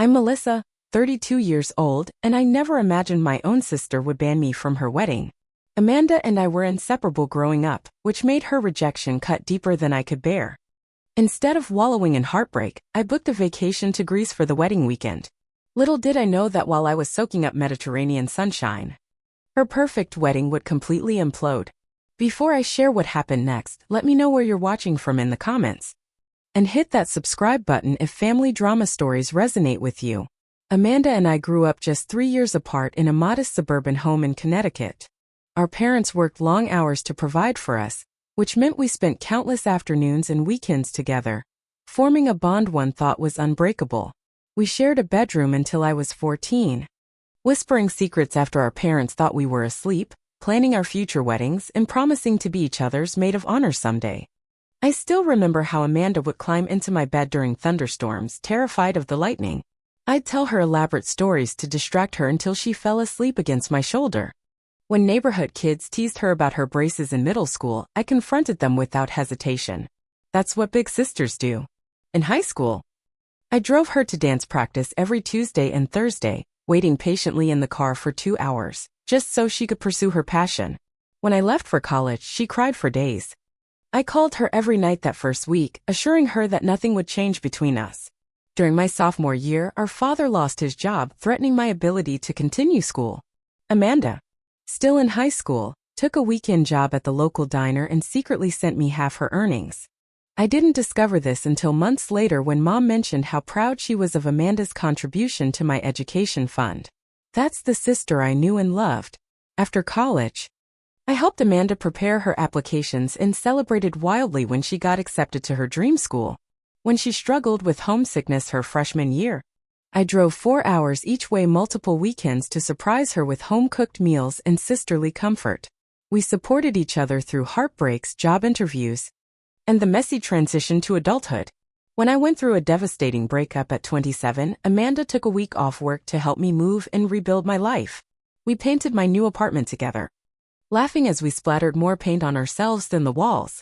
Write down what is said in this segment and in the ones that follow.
I'm Melissa, 32 years old, and I never imagined my own sister would ban me from her wedding. Amanda and I were inseparable growing up, which made her rejection cut deeper than I could bear. Instead of wallowing in heartbreak, I booked a vacation to Greece for the wedding weekend. Little did I know that while I was soaking up Mediterranean sunshine, her perfect wedding would completely implode. Before I share what happened next, let me know where you're watching from in the comments. And hit that subscribe button if family drama stories resonate with you. Amanda and I grew up just 3 years apart in a modest suburban home in Connecticut. Our parents worked long hours to provide for us, which meant we spent countless afternoons and weekends together, forming a bond one thought was unbreakable. We shared a bedroom until I was 14, whispering secrets after our parents thought we were asleep, planning our future weddings, and promising to be each other's maid of honor someday. I still remember how Amanda would climb into my bed during thunderstorms, terrified of the lightning. I'd tell her elaborate stories to distract her until she fell asleep against my shoulder. When neighborhood kids teased her about her braces in middle school, I confronted them without hesitation. That's what big sisters do. In high school, I drove her to dance practice every Tuesday and Thursday, waiting patiently in the car for 2 hours, just so she could pursue her passion. When I left for college, she cried for days. I called her every night that first week, assuring her that nothing would change between us. During my sophomore year, our father lost his job, threatening my ability to continue school. Amanda, still in high school, took a weekend job at the local diner and secretly sent me half her earnings. I didn't discover this until months later when Mom mentioned how proud she was of Amanda's contribution to my education fund. That's the sister I knew and loved. After college, I helped Amanda prepare her applications and celebrated wildly when she got accepted to her dream school. When she struggled with homesickness her freshman year, I drove 4 hours each way multiple weekends to surprise her with home-cooked meals and sisterly comfort. We supported each other through heartbreaks, job interviews, and the messy transition to adulthood. When I went through a devastating breakup at 27, Amanda took a week off work to help me move and rebuild my life. We painted my new apartment together, laughing as we splattered more paint on ourselves than the walls.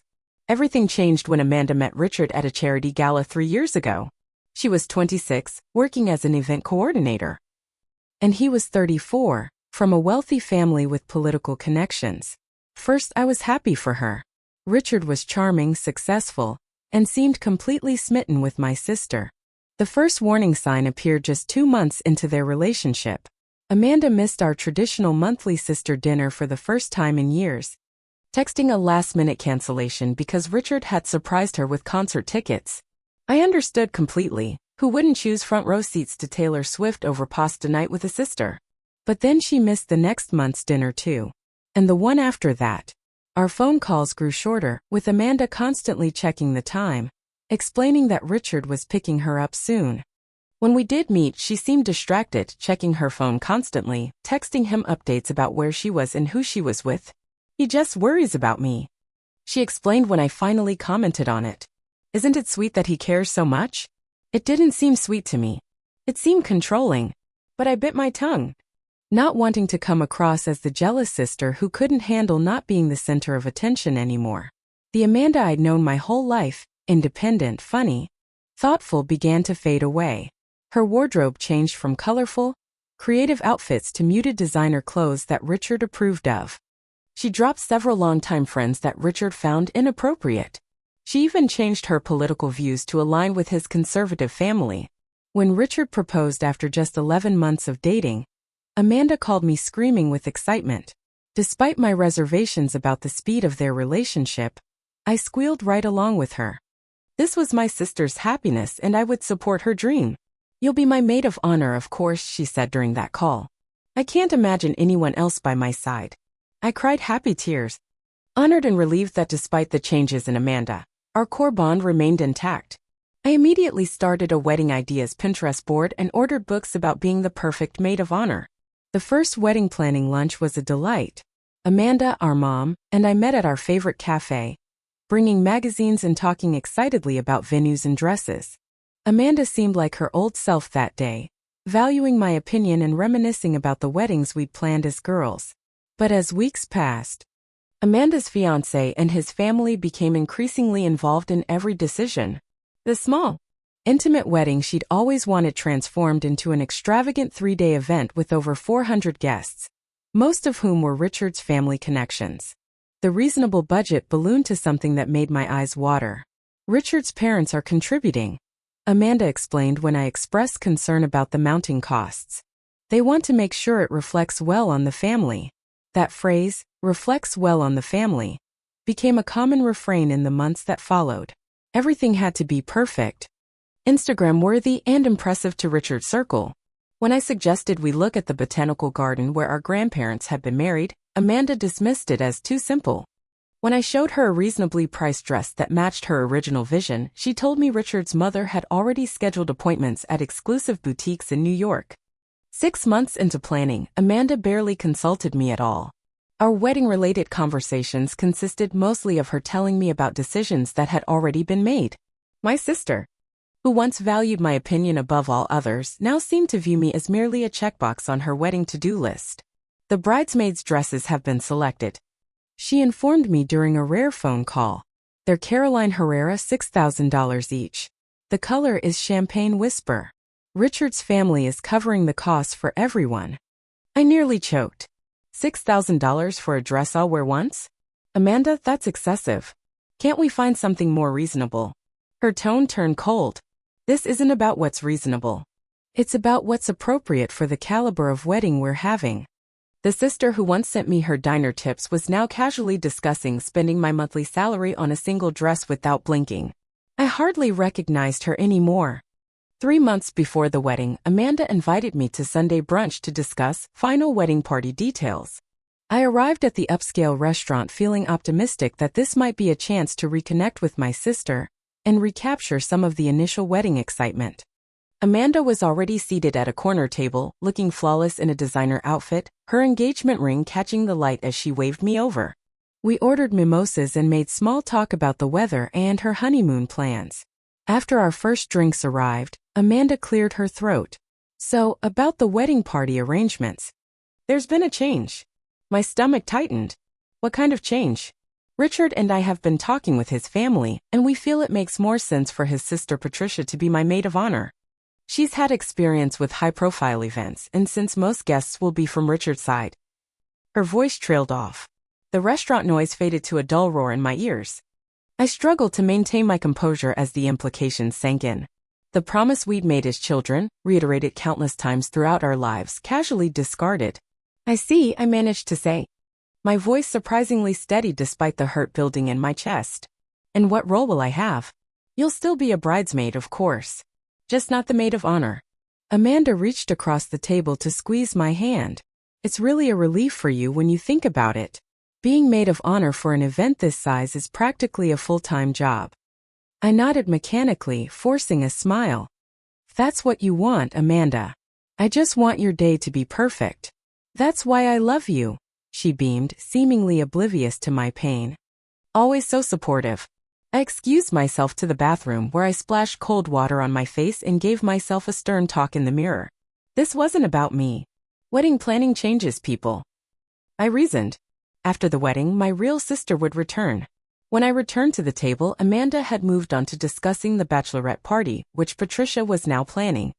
Everything changed when Amanda met Richard at a charity gala 3 years ago. She was 26, working as an event coordinator, and he was 34, from a wealthy family with political connections. First, I was happy for her. Richard was charming, successful, and seemed completely smitten with my sister. The first warning sign appeared just 2 months into their relationship. Amanda missed our traditional monthly sister dinner for the first time in years, texting a last-minute cancellation because Richard had surprised her with concert tickets. I understood completely. Who wouldn't choose front-row seats to Taylor Swift over pasta night with a sister? But then she missed the next month's dinner too. And the one after that. Our phone calls grew shorter, with Amanda constantly checking the time, explaining that Richard was picking her up soon. When we did meet, she seemed distracted, checking her phone constantly, texting him updates about where she was and who she was with. He just worries about me, she explained when I finally commented on it. Isn't it sweet that he cares so much? It didn't seem sweet to me. It seemed controlling. But I bit my tongue, not wanting to come across as the jealous sister who couldn't handle not being the center of attention anymore. The Amanda I'd known my whole life, independent, funny, thoughtful, began to fade away. Her wardrobe changed from colorful, creative outfits to muted designer clothes that Richard approved of. She dropped several longtime friends that Richard found inappropriate. She even changed her political views to align with his conservative family. When Richard proposed after just 11 months of dating, Amanda called me screaming with excitement. Despite my reservations about the speed of their relationship, I squealed right along with her. This was my sister's happiness and I would support her dream. You'll be my maid of honor, of course, she said during that call. I can't imagine anyone else by my side. I cried happy tears, honored and relieved that despite the changes in Amanda, our core bond remained intact. I immediately started a wedding ideas Pinterest board and ordered books about being the perfect maid of honor. The first wedding planning lunch was a delight. Amanda, our mom, and I met at our favorite cafe, bringing magazines and talking excitedly about venues and dresses. Amanda seemed like her old self that day, valuing my opinion and reminiscing about the weddings we'd planned as girls. But as weeks passed, Amanda's fiancé and his family became increasingly involved in every decision. The small, Intimate wedding she'd always wanted transformed into an extravagant 3-day event with over 400 guests, most of whom were Richard's family connections. The reasonable budget ballooned to something that made my eyes water. Richard's parents are contributing, Amanda explained when I expressed concern about the mounting costs. They want to make sure it reflects well on the family. That phrase, reflects well on the family, became a common refrain in the months that followed. Everything had to be perfect, Instagram-worthy and impressive to Richard's circle. When I suggested we look at the botanical garden where our grandparents had been married, Amanda dismissed it as too simple. When I showed her a reasonably priced dress that matched her original vision, she told me Richard's mother had already scheduled appointments at exclusive boutiques in New York. 6 months into planning, Amanda barely consulted me at all. Our wedding-related conversations consisted mostly of her telling me about decisions that had already been made. My sister, who once valued my opinion above all others, now seemed to view me as merely a checkbox on her wedding to-do list. The bridesmaids' dresses have been selected, she informed me during a rare phone call. They're Caroline Herrera, $6,000 each. The color is Champagne Whisper. Richard's family is covering the costs for everyone. I nearly choked. $6,000 for a dress I'll wear once? Amanda, that's excessive. Can't we find something more reasonable? Her tone turned cold. This isn't about what's reasonable. It's about what's appropriate for the caliber of wedding we're having. The sister who once sent me her diner tips was now casually discussing spending my monthly salary on a single dress without blinking. I hardly recognized her anymore. 3 months before the wedding, Amanda invited me to Sunday brunch to discuss final wedding party details. I arrived at the upscale restaurant feeling optimistic that this might be a chance to reconnect with my sister and recapture some of the initial wedding excitement. Amanda was already seated at a corner table, looking flawless in a designer outfit, her engagement ring catching the light as she waved me over. We ordered mimosas and made small talk about the weather and her honeymoon plans. After our first drinks arrived, Amanda cleared her throat. So, about the wedding party arrangements. There's been a change. My stomach tightened. What kind of change? Richard and I have been talking with his family, and we feel it makes more sense for his sister Patricia to be my maid of honor. She's had experience with high-profile events, and since most guests will be from Richard's side. Her voice trailed off. The restaurant noise faded to a dull roar in my ears. I struggled to maintain my composure as the implications sank in. The promise we'd made as children, reiterated countless times throughout our lives, casually discarded. I see, I managed to say. My voice surprisingly steady despite the hurt building in my chest. And what role will I have? You'll still be a bridesmaid, of course. Just not the maid of honor. Amanda reached across the table to squeeze my hand. It's really a relief for you when you think about it. Being maid of honor for an event this size is practically a full-time job. I nodded mechanically, forcing a smile. If that's what you want, Amanda. I just want your day to be perfect. That's why I love you, she beamed, seemingly oblivious to my pain. Always so supportive. I excused myself to the bathroom where I splashed cold water on my face and gave myself a stern talk in the mirror. This wasn't about me. Wedding planning changes people. I reasoned. After the wedding, my real sister would return. When I returned to the table, Amanda had moved on to discussing the bachelorette party, which Patricia was now planning.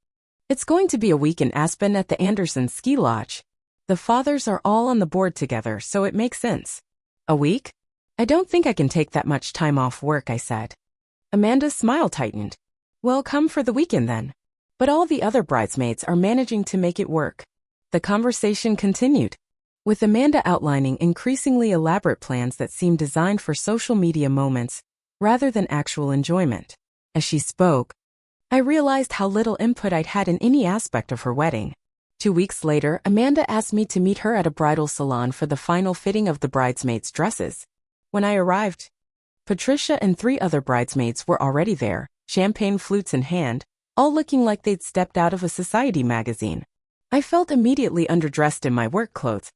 It's going to be a week in Aspen at the Anderson Ski Lodge. The fathers are all on the board together, so it makes sense. A week? I don't think I can take that much time off work, I said. Amanda's smile tightened. Well, come for the weekend then. But all the other bridesmaids are managing to make it work. The conversation continued, with Amanda outlining increasingly elaborate plans that seemed designed for social media moments rather than actual enjoyment. As she spoke, I realized how little input I'd had in any aspect of her wedding. 2 weeks later, Amanda asked me to meet her at a bridal salon for the final fitting of the bridesmaids' dresses. When I arrived, Patricia and 3 other bridesmaids were already there, champagne flutes in hand, all looking like they'd stepped out of a society magazine. I felt immediately underdressed in my work clothes,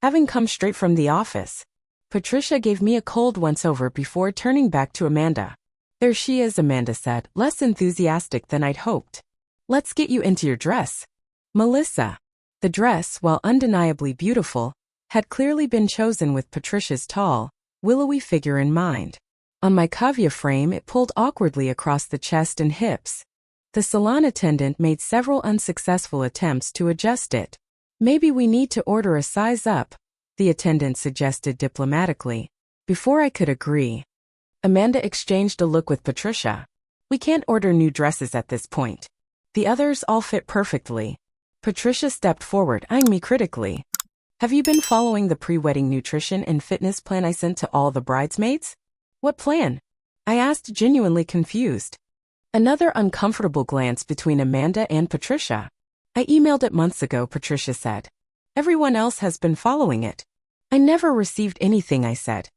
having come straight from the office. Patricia gave me a cold once-over before turning back to Amanda. There she is, Amanda said, less enthusiastic than I'd hoped. Let's get you into your dress. Melissa. The dress, while undeniably beautiful, had clearly been chosen with Patricia's tall, willowy figure in mind. On my cavia frame, it pulled awkwardly across the chest and hips, The salon attendant made several unsuccessful attempts to adjust it. Maybe we need to order a size up, the attendant suggested diplomatically. Before I could agree, Amanda exchanged a look with Patricia. We can't order new dresses at this point. The others all fit perfectly. Patricia stepped forward, eyeing me critically. Have you been following the pre-wedding nutrition and fitness plan I sent to all the bridesmaids? What plan? I asked, genuinely confused. Another uncomfortable glance between Amanda and Patricia. I emailed it months ago, Patricia said. Everyone else has been following it. I never received anything, I said,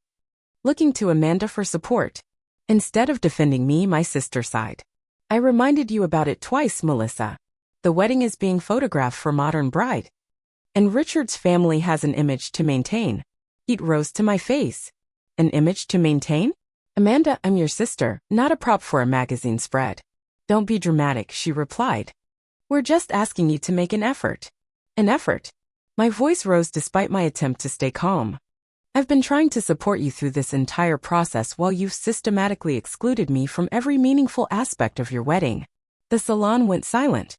looking to Amanda for support. Instead of defending me, my sister sighed. I reminded you about it twice, Melissa. The wedding is being photographed for Modern Bride. And Richard's family has an image to maintain. Heat rose to my face. An image to maintain? Amanda, I'm your sister, not a prop for a magazine spread. Don't be dramatic, she replied. We're just asking you to make an effort. An effort? My voice rose despite my attempt to stay calm. I've been trying to support you through this entire process while you've systematically excluded me from every meaningful aspect of your wedding. The salon went silent.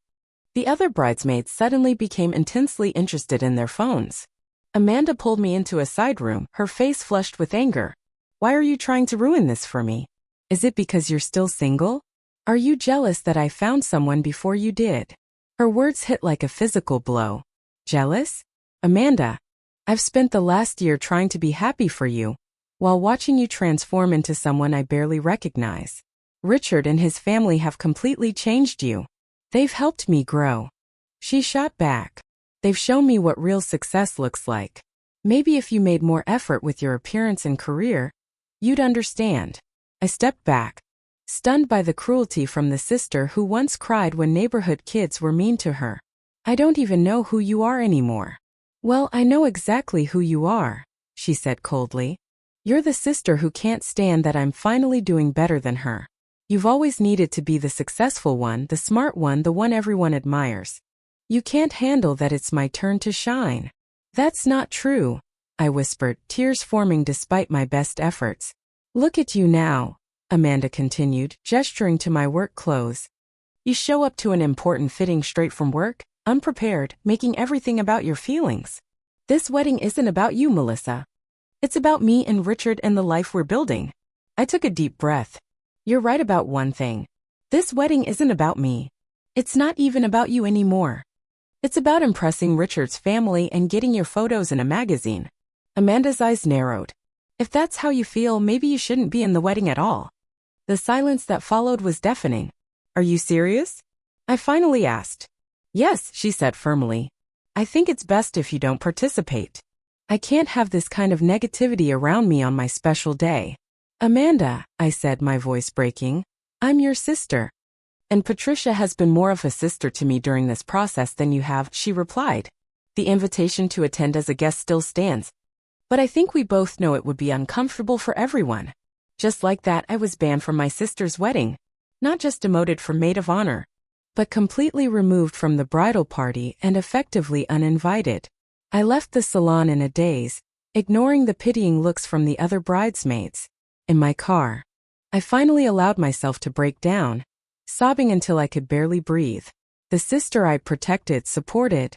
The other bridesmaids suddenly became intensely interested in their phones. Amanda pulled me into a side room, her face flushed with anger. Why are you trying to ruin this for me? Is it because you're still single? Are you jealous that I found someone before you did? Her words hit like a physical blow. Jealous? Amanda, I've spent the last year trying to be happy for you, while watching you transform into someone I barely recognize. Richard and his family have completely changed you. They've helped me grow. She shot back. They've shown me what real success looks like. Maybe if you made more effort with your appearance and career, you'd understand. I stepped back, stunned by the cruelty from the sister who once cried when neighborhood kids were mean to her. I don't even know who you are anymore. Well, I know exactly who you are, she said coldly. You're the sister who can't stand that I'm finally doing better than her. You've always needed to be the successful one, the smart one, the one everyone admires. You can't handle that it's my turn to shine. That's not true, I whispered, tears forming despite my best efforts. Look at you now, Amanda continued, gesturing to my work clothes. You show up to an important fitting straight from work, unprepared, making everything about your feelings. This wedding isn't about you, Melissa. It's about me and Richard and the life we're building. I took a deep breath. You're right about one thing. This wedding isn't about me. It's not even about you anymore. It's about impressing Richard's family and getting your photos in a magazine. Amanda's eyes narrowed. If that's how you feel, maybe you shouldn't be in the wedding at all. The silence that followed was deafening. Are you serious? I finally asked. Yes, she said firmly. I think it's best if you don't participate. I can't have this kind of negativity around me on my special day. Amanda, I said, my voice breaking, I'm your sister. And Patricia has been more of a sister to me during this process than you have, she replied. The invitation to attend as a guest still stands. But I think we both know it would be uncomfortable for everyone. Just like that, I was banned from my sister's wedding. Not just demoted from maid of honor, but completely removed from the bridal party and effectively uninvited. I left the salon in a daze, ignoring the pitying looks from the other bridesmaids. In my car, I finally allowed myself to break down, sobbing until I could barely breathe. The sister I protected, supported,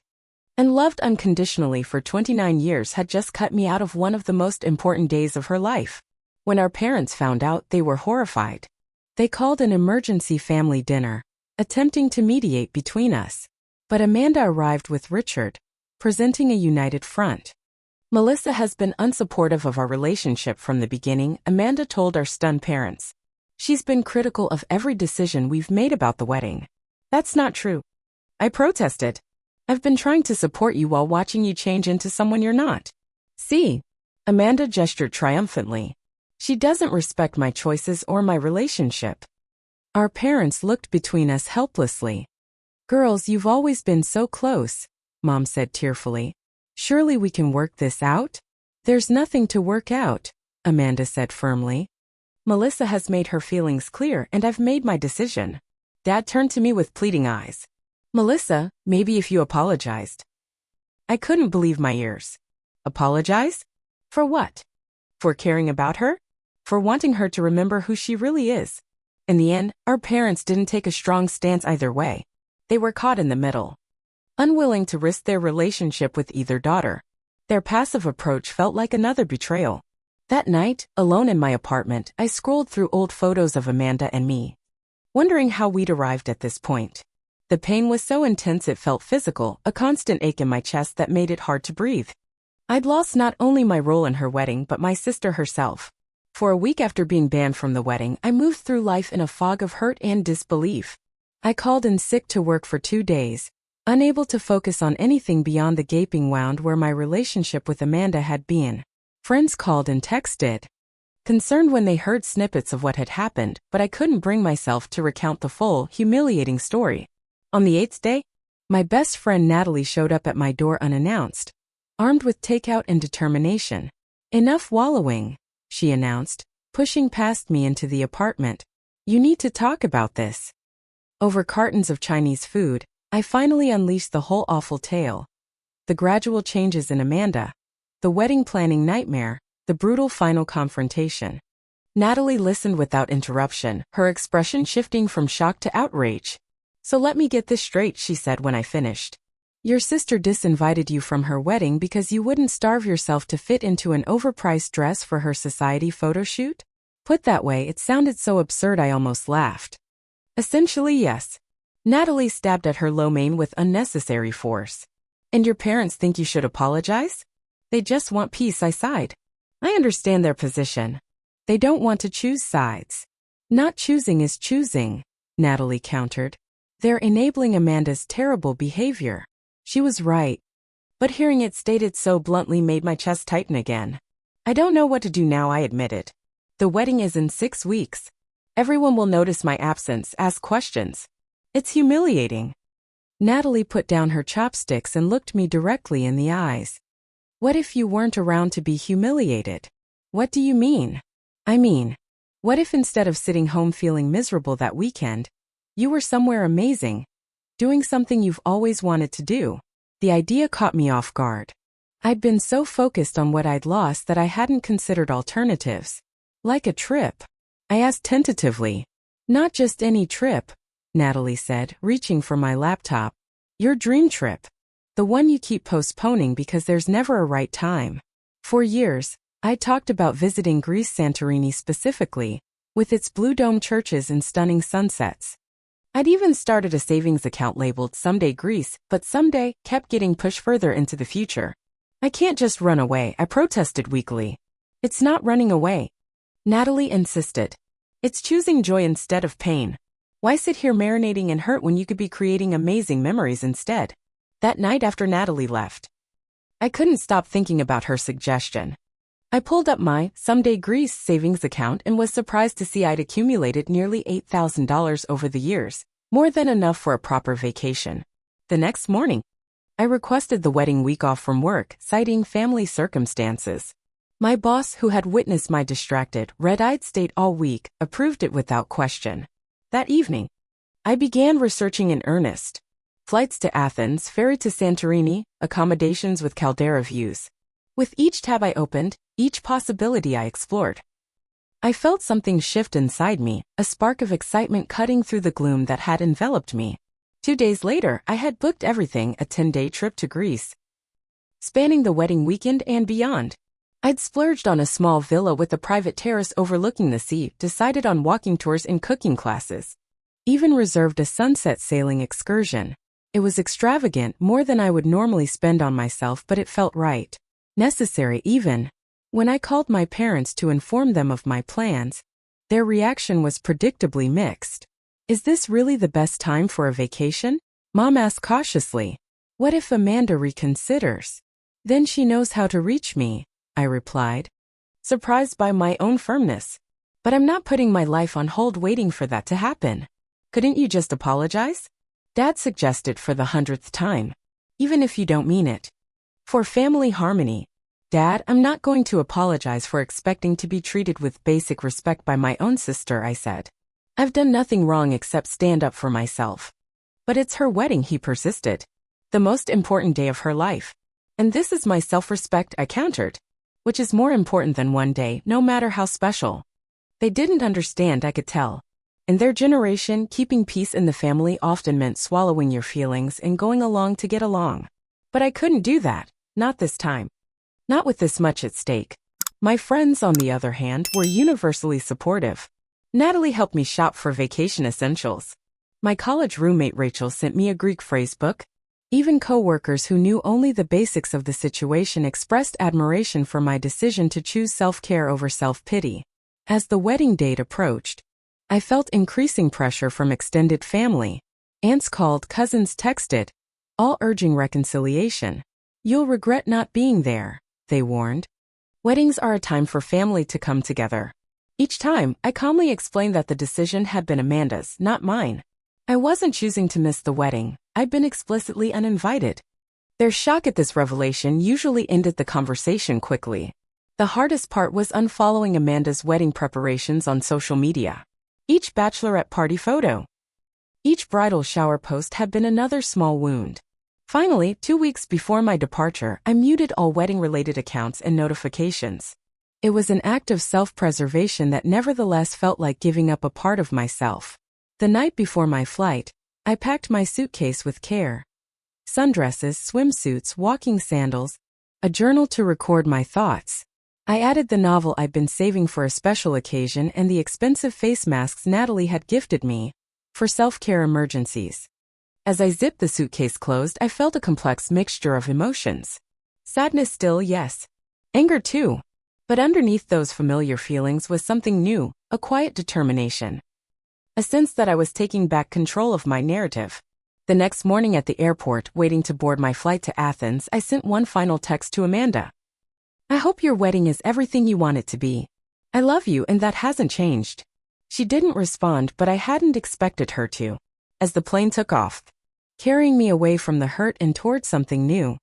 and loved unconditionally for 29 years had just cut me out of one of the most important days of her life. When our parents found out, they were horrified. They called an emergency family dinner, attempting to mediate between us. But Amanda arrived with Richard, presenting a united front. Melissa has been unsupportive of our relationship from the beginning, Amanda told our stunned parents. She's been critical of every decision we've made about the wedding. That's not true. I protested. I've been trying to support you while watching you change into someone you're not. See? Amanda gestured triumphantly. She doesn't respect my choices or my relationship. Our parents looked between us helplessly. Girls, you've always been so close, Mom said tearfully. Surely we can work this out? There's nothing to work out, Amanda said firmly. Melissa has made her feelings clear and I've made my decision. Dad turned to me with pleading eyes. Melissa, maybe if you apologized. I couldn't believe my ears. Apologize? For what? For caring about her? For wanting her to remember who she really is? In the end, our parents didn't take a strong stance either way. They were caught in the middle, unwilling to risk their relationship with either daughter. Their passive approach felt like another betrayal. That night, alone in my apartment, I scrolled through old photos of Amanda and me, wondering how we'd arrived at this point. The pain was so intense it felt physical, a constant ache in my chest that made it hard to breathe. I'd lost not only my role in her wedding but my sister herself. For a week after being banned from the wedding, I moved through life in a fog of hurt and disbelief. I called in sick to work for 2 days, unable to focus on anything beyond the gaping wound where my relationship with Amanda had been. Friends called and texted, concerned when they heard snippets of what had happened, but I couldn't bring myself to recount the full, humiliating story. On the 8th day, my best friend Natalie showed up at my door unannounced, armed with takeout and determination. "Enough wallowing," she announced, pushing past me into the apartment. "You need to talk about this." Over cartons of Chinese food, I finally unleashed the whole awful tale. The gradual changes in Amanda, the wedding planning nightmare, the brutal final confrontation. Natalie listened without interruption, her expression shifting from shock to outrage. "So let me get this straight," she said when I finished. "Your sister disinvited you from her wedding because you wouldn't starve yourself to fit into an overpriced dress for her society photo shoot?" Put that way, it sounded so absurd I almost laughed. "Essentially, yes." Natalie stabbed at her low mane with unnecessary force. "And your parents think you should apologize? They just want peace," I sighed. "I understand their position. They don't want to choose sides." "Not choosing is choosing," Natalie countered. "They're enabling Amanda's terrible behavior." She was right. But hearing it stated so bluntly made my chest tighten again. "I don't know what to do now," I admitted. "The wedding is in 6 weeks. Everyone will notice my absence, ask questions. It's humiliating." Natalie put down her chopsticks and looked me directly in the eyes. "What if you weren't around to be humiliated?" "What do you mean?" "I mean, what if instead of sitting home feeling miserable that weekend, you were somewhere amazing, doing something you've always wanted to do?" The idea caught me off guard. I'd been so focused on what I'd lost that I hadn't considered alternatives. "Like a trip?" I asked tentatively. "Not just any trip," Natalie said, reaching for my laptop. "Your dream trip. The one you keep postponing because there's never a right time." For years, I talked about visiting Greece, Santorini specifically, with its blue dome churches and stunning sunsets. I'd even started a savings account labeled "Someday Greece," but "someday" kept getting pushed further into the future. "I can't just run away," I protested weakly. "It's not running away," Natalie insisted. "It's choosing joy instead of pain. Why sit here marinating in hurt when you could be creating amazing memories instead?" That night after Natalie left, I couldn't stop thinking about her suggestion. I pulled up my Someday Greece savings account and was surprised to see I'd accumulated nearly $8,000 over the years, more than enough for a proper vacation. The next morning, I requested the wedding week off from work, citing family circumstances. My boss, who had witnessed my distracted, red-eyed state all week, approved it without question. That evening, I began researching in earnest. Flights to Athens, ferry to Santorini, accommodations with caldera views. With each tab I opened, each possibility I explored, I felt something shift inside me, a spark of excitement cutting through the gloom that had enveloped me. 2 days later, I had booked everything, a 10-day trip to Greece, spanning the wedding weekend and beyond. I'd splurged on a small villa with a private terrace overlooking the sea, decided on walking tours and cooking classes, even reserved a sunset sailing excursion. It was extravagant, more than I would normally spend on myself, but it felt right. Necessary even. When I called my parents to inform them of my plans, their reaction was predictably mixed. "Is this really the best time for a vacation?" Mom asked cautiously. "What if Amanda reconsiders? Then she knows how to reach me," I replied, surprised by my own firmness. "But I'm not putting my life on hold waiting for that to happen." "Couldn't you just apologize?" Dad suggested for the 100th time. "Even if you don't mean it. For family harmony." "Dad, I'm not going to apologize for expecting to be treated with basic respect by my own sister," I said. "I've done nothing wrong except stand up for myself." "But it's her wedding," he persisted. "The most important day of her life. And this is my self-respect," I countered. "Which is more important than one day, no matter how special." They didn't understand, I could tell. In their generation, keeping peace in the family often meant swallowing your feelings and going along to get along. But I couldn't do that, not this time. Not with this much at stake. My friends, on the other hand, were universally supportive. Natalie helped me shop for vacation essentials. My college roommate Rachel sent me a Greek phrase book. Even co-workers who knew only the basics of the situation expressed admiration for my decision to choose self-care over self-pity. As the wedding date approached, I felt increasing pressure from extended family. Aunts called, cousins texted, all urging reconciliation. "You'll regret not being there," they warned. Weddings are a time for family to come together. Each time, I calmly explained that the decision had been Amanda's, not mine. I wasn't choosing to miss the wedding. I'd been explicitly uninvited. Their shock at this revelation usually ended the conversation quickly. The hardest part was unfollowing Amanda's wedding preparations on social media. Each bachelorette party photo, each bridal shower post had been another small wound. Finally, 2 weeks before my departure, I muted all wedding-related accounts and notifications. It was an act of self-preservation that nevertheless felt like giving up a part of myself. The night before my flight, I packed my suitcase with care. Sundresses, swimsuits, walking sandals, a journal to record my thoughts. I added the novel I'd been saving for a special occasion and the expensive face masks Natalie had gifted me for self-care emergencies. As I zipped the suitcase closed, I felt a complex mixture of emotions. Sadness still, yes. Anger too. But underneath those familiar feelings was something new, a quiet determination. A sense that I was taking back control of my narrative. The next morning at the airport, waiting to board my flight to Athens, I sent one final text to Amanda. "I hope your wedding is everything you want it to be. I love you and that hasn't changed." She didn't respond, but I hadn't expected her to. As the plane took off, carrying me away from the hurt and toward something new,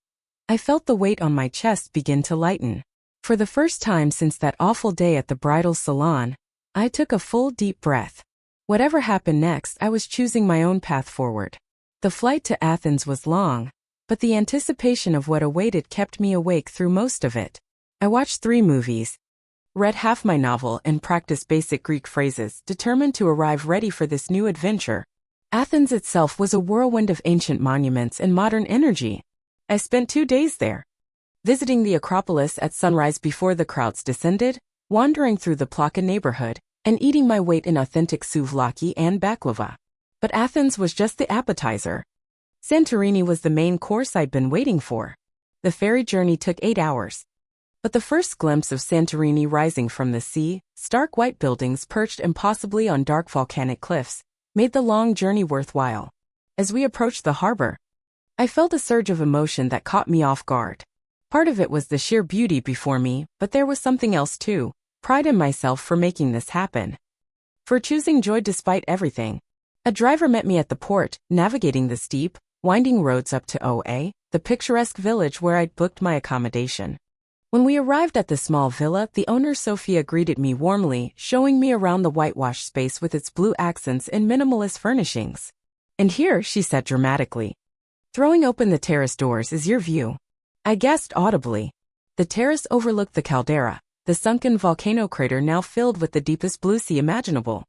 I felt the weight on my chest begin to lighten. For the first time since that awful day at the bridal salon, I took a full deep breath. Whatever happened next, I was choosing my own path forward. The flight to Athens was long, but the anticipation of what awaited kept me awake through most of it. I watched 3 movies, read half my novel, and practiced basic Greek phrases, determined to arrive ready for this new adventure. Athens itself was a whirlwind of ancient monuments and modern energy. I spent 2 days there, visiting the Acropolis at sunrise before the crowds descended, wandering through the Plaka neighborhood, and eating my weight in authentic souvlaki and baklava. But Athens was just the appetizer. Santorini was the main course I'd been waiting for. The ferry journey took 8 hours. But the first glimpse of Santorini rising from the sea, stark white buildings perched impossibly on dark volcanic cliffs, made the long journey worthwhile. As we approached the harbor, I felt a surge of emotion that caught me off guard. Part of it was the sheer beauty before me, but there was something else too, pride in myself for making this happen. For choosing joy despite everything. A driver met me at the port, navigating the steep, winding roads up to Oa, the picturesque village where I'd booked my accommodation. When we arrived at the small villa, the owner Sophia greeted me warmly, showing me around the whitewashed space with its blue accents and minimalist furnishings. "And here," she said dramatically, "throwing open the terrace doors, is your view." I gasped audibly. The terrace overlooked the caldera, the sunken volcano crater now filled with the deepest blue sea imaginable.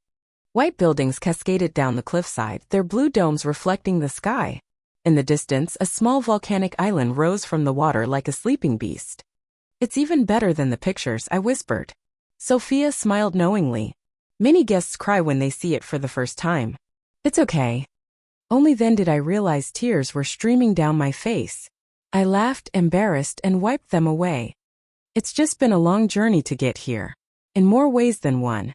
White buildings cascaded down the cliffside, their blue domes reflecting the sky. In the distance, a small volcanic island rose from the water like a sleeping beast. "It's even better than the pictures," I whispered. Sophia smiled knowingly. Many guests cry when they see it for the first time. It's okay. Only then did I realize tears were streaming down my face. I laughed, embarrassed, and wiped them away. It's just been a long journey to get here. In more ways than one.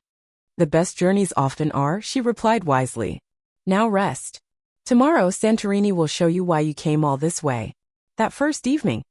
The best journeys often are, she replied wisely. Now rest. Tomorrow Santorini will show you why you came all this way. That first evening,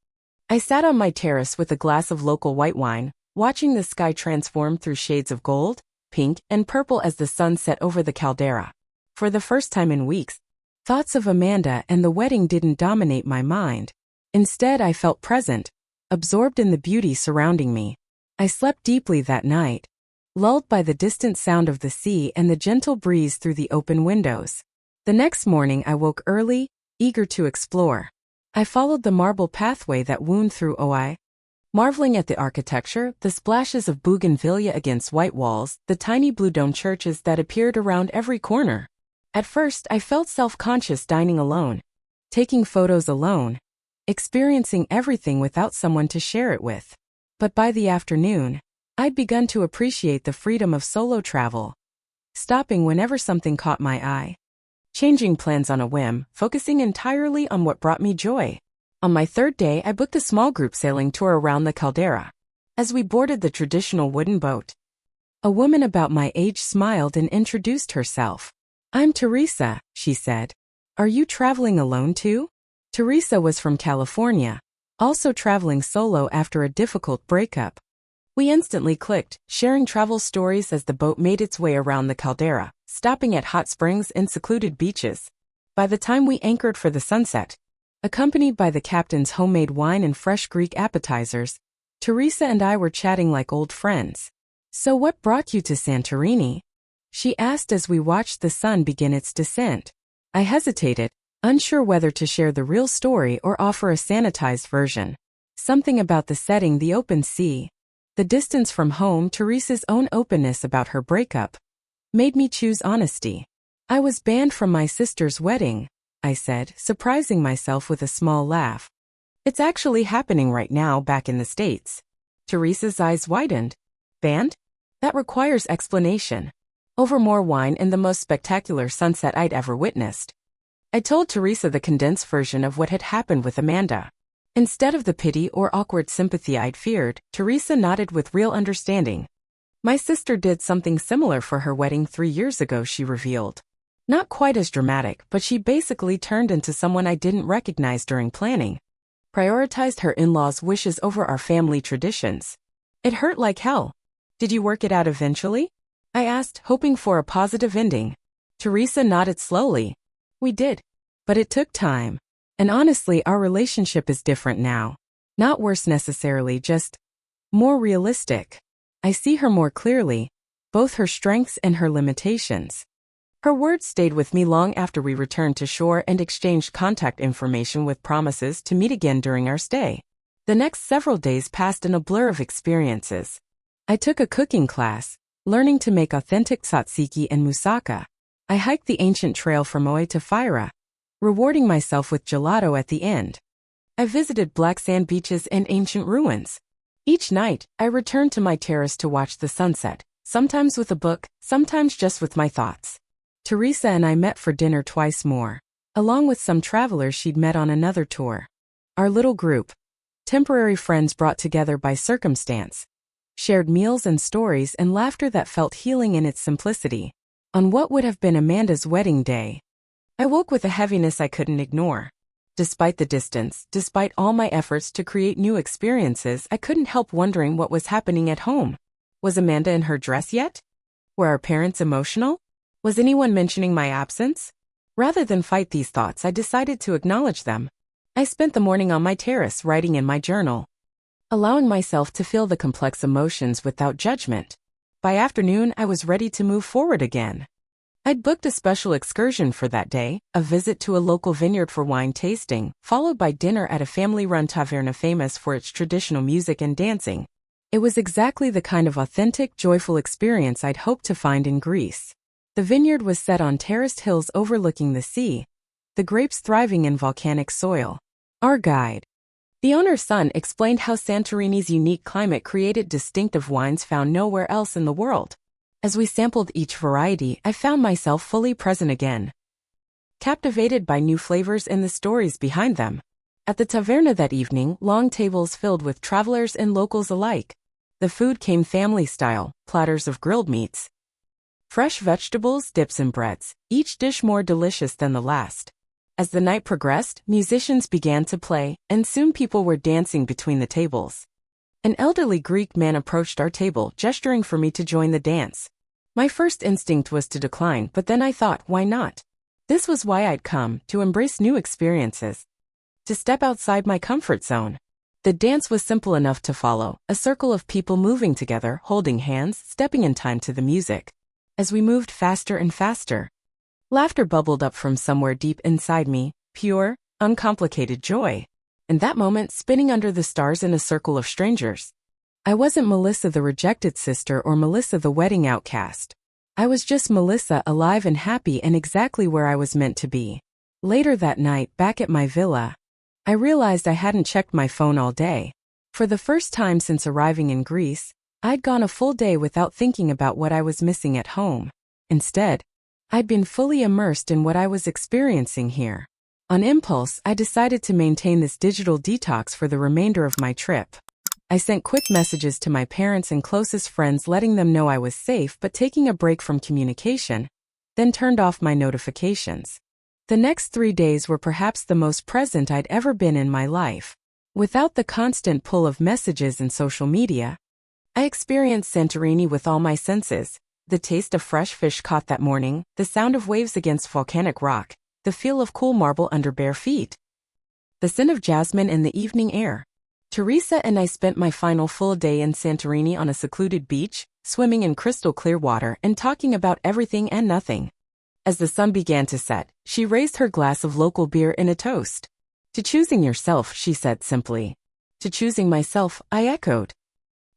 I sat on my terrace with a glass of local white wine, watching the sky transform through shades of gold, pink, and purple as the sun set over the caldera. For the first time in weeks, thoughts of Amanda and the wedding didn't dominate my mind. Instead, I felt present, absorbed in the beauty surrounding me. I slept deeply that night, lulled by the distant sound of the sea and the gentle breeze through the open windows. The next morning I woke early, eager to explore. I followed the marble pathway that wound through Oai, marveling at the architecture, the splashes of bougainvillea against white walls, the tiny blue dome churches that appeared around every corner. At first, I felt self-conscious dining alone, taking photos alone, experiencing everything without someone to share it with. But by the afternoon, I'd begun to appreciate the freedom of solo travel, stopping whenever something caught my eye, changing plans on a whim, focusing entirely on what brought me joy. On my third day, I booked a small group sailing tour around the caldera. As we boarded the traditional wooden boat, a woman about my age smiled and introduced herself. "I'm Teresa," she said. "Are you traveling alone too?" Teresa was from California, also traveling solo after a difficult breakup. We instantly clicked, sharing travel stories as the boat made its way around the caldera, stopping at hot springs and secluded beaches. By the time we anchored for the sunset, accompanied by the captain's homemade wine and fresh Greek appetizers, Teresa and I were chatting like old friends. "So what brought you to Santorini?" she asked as we watched the sun begin its descent. I hesitated, unsure whether to share the real story or offer a sanitized version. Something about the setting, the open sea, the distance from home, Teresa's own openness about her breakup, made me choose honesty. "I was banned from my sister's wedding," I said, surprising myself with a small laugh. "It's actually happening right now back in the States." Teresa's eyes widened. "Banned? That requires explanation." Over more wine and the most spectacular sunset I'd ever witnessed, I told Teresa the condensed version of what had happened with Amanda. Instead of the pity or awkward sympathy I'd feared, Teresa nodded with real understanding. "My sister did something similar for her wedding 3 years ago," she revealed. "Not quite as dramatic, but she basically turned into someone I didn't recognize during planning. Prioritized her in-laws' wishes over our family traditions. It hurt like hell." "Did you work it out eventually?" I asked, hoping for a positive ending. Teresa nodded slowly. "We did. But it took time. And honestly, our relationship is different now. Not worse necessarily, just more realistic. I see her more clearly, both her strengths and her limitations." Her words stayed with me long after we returned to shore and exchanged contact information with promises to meet again during our stay. The next several days passed in a blur of experiences. I took a cooking class, learning to make authentic tzatziki and moussaka. I hiked the ancient trail from Oi to Faira, rewarding myself with gelato at the end. I visited black sand beaches and ancient ruins. Each night, I returned to my terrace to watch the sunset, sometimes with a book, sometimes just with my thoughts. Teresa and I met for dinner twice more, along with some travelers she'd met on another tour. Our little group, temporary friends brought together by circumstance, shared meals and stories and laughter that felt healing in its simplicity. On what would have been Amanda's wedding day, I woke with a heaviness I couldn't ignore. Despite the distance, despite all my efforts to create new experiences, I couldn't help wondering what was happening at home. Was Amanda in her dress yet? Were our parents emotional? Was anyone mentioning my absence? Rather than fight these thoughts, I decided to acknowledge them. I spent the morning on my terrace writing in my journal, allowing myself to feel the complex emotions without judgment. By afternoon, I was ready to move forward again. I'd booked a special excursion for that day, a visit to a local vineyard for wine tasting, followed by dinner at a family-run taverna famous for its traditional music and dancing. It was exactly the kind of authentic, joyful experience I'd hoped to find in Greece. The vineyard was set on terraced hills overlooking the sea, the grapes thriving in volcanic soil. Our guide, the owner's son, explained how Santorini's unique climate created distinctive wines found nowhere else in the world. As we sampled each variety, I found myself fully present again, captivated by new flavors and the stories behind them. At the taverna that evening, long tables filled with travelers and locals alike. The food came family-style, platters of grilled meats, fresh vegetables, dips and breads, each dish more delicious than the last. As the night progressed, musicians began to play, and soon people were dancing between the tables. An elderly Greek man approached our table, gesturing for me to join the dance. My first instinct was to decline, but then I thought, why not? This was why I'd come, to embrace new experiences, to step outside my comfort zone. The dance was simple enough to follow, a circle of people moving together, holding hands, stepping in time to the music. As we moved faster and faster, laughter bubbled up from somewhere deep inside me, pure, uncomplicated joy. In that moment, spinning under the stars in a circle of strangers. I wasn't Melissa the rejected sister or Melissa the wedding outcast. I was just Melissa, alive and happy and exactly where I was meant to be. Later that night, back at my villa, I realized I hadn't checked my phone all day. For the first time since arriving in Greece, I'd gone a full day without thinking about what I was missing at home. Instead, I'd been fully immersed in what I was experiencing here. On impulse, I decided to maintain this digital detox for the remainder of my trip. I sent quick messages to my parents and closest friends letting them know I was safe but taking a break from communication, then turned off my notifications. The next 3 days were perhaps the most present I'd ever been in my life. Without the constant pull of messages and social media, I experienced Santorini with all my senses: the taste of fresh fish caught that morning, the sound of waves against volcanic rock, the feel of cool marble under bare feet, the scent of jasmine in the evening air. Teresa and I spent my final full day in Santorini on a secluded beach, swimming in crystal clear water and talking about everything and nothing. As the sun began to set, she raised her glass of local beer in a toast. "To choosing yourself," she said simply. "To choosing myself," I echoed,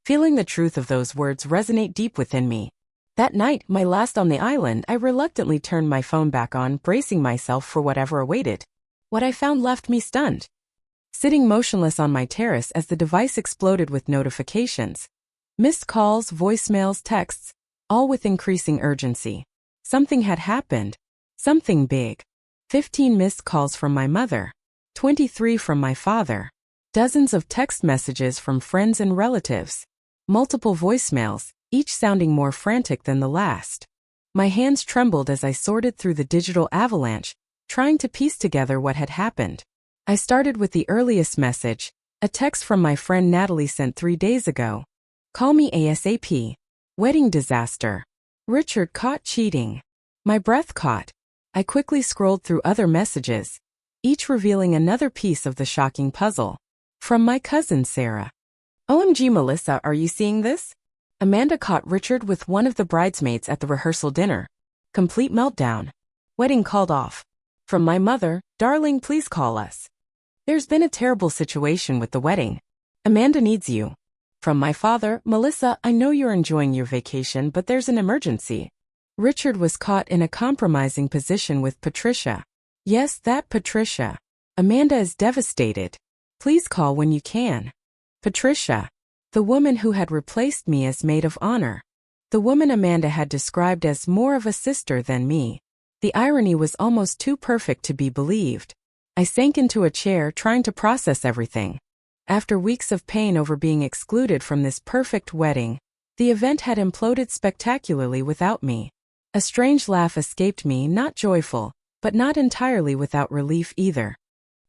feeling the truth of those words resonate deep within me. That night, my last on the island, I reluctantly turned my phone back on, bracing myself for whatever awaited. What I found left me stunned. Sitting motionless on my terrace as the device exploded with notifications. Missed calls, voicemails, texts, all with increasing urgency. Something had happened. Something big. 15 missed calls from my mother. 23 from my father. Dozens of text messages from friends and relatives. Multiple voicemails, each sounding more frantic than the last. My hands trembled as I sorted through the digital avalanche, trying to piece together what had happened. I started with the earliest message, a text from my friend Natalie sent 3 days ago. "Call me ASAP. Wedding disaster. Richard caught cheating." My breath caught. I quickly scrolled through other messages, each revealing another piece of the shocking puzzle. From my cousin Sarah. "OMG Melissa, are you seeing this? Amanda caught Richard with one of the bridesmaids at the rehearsal dinner. Complete meltdown. Wedding called off." From my mother, "Darling, please call us. There's been a terrible situation with the wedding. Amanda needs you." From my father, "Melissa, I know you're enjoying your vacation, but there's an emergency. Richard was caught in a compromising position with Patricia." Yes, that Patricia. "Amanda is devastated. Please call when you can." Patricia. The woman who had replaced me as maid of honor. The woman Amanda had described as more of a sister than me. The irony was almost too perfect to be believed. I sank into a chair trying to process everything. After weeks of pain over being excluded from this perfect wedding, the event had imploded spectacularly without me. A strange laugh escaped me, not joyful, but not entirely without relief either.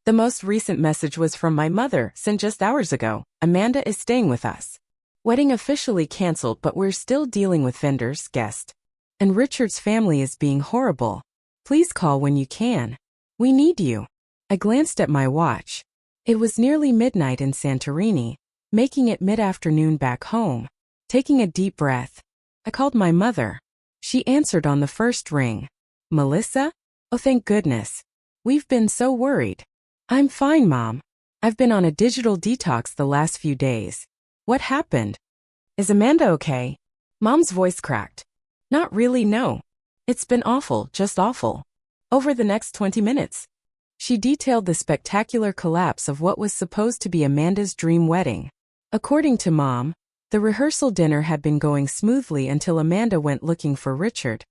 The most recent message was from my mother, sent just hours ago. "Amanda is staying with us. Wedding officially canceled, but we're still dealing with vendors, guests. And Richard's family is being horrible. Please call when you can. We need you." I glanced at my watch. It was nearly midnight in Santorini, making it mid-afternoon back home. Taking a deep breath, I called my mother. She answered on the first ring. "Melissa? Oh, thank goodness. We've been so worried." "I'm fine, Mom. I've been on a digital detox the last few days." "What happened? Is Amanda okay?" Mom's voice cracked. "Not really, no. It's been awful, just awful. Over the next 20 minutes. She detailed the spectacular collapse of what was supposed to be Amanda's dream wedding. According to Mom, the rehearsal dinner had been going smoothly until Amanda went looking for Richard,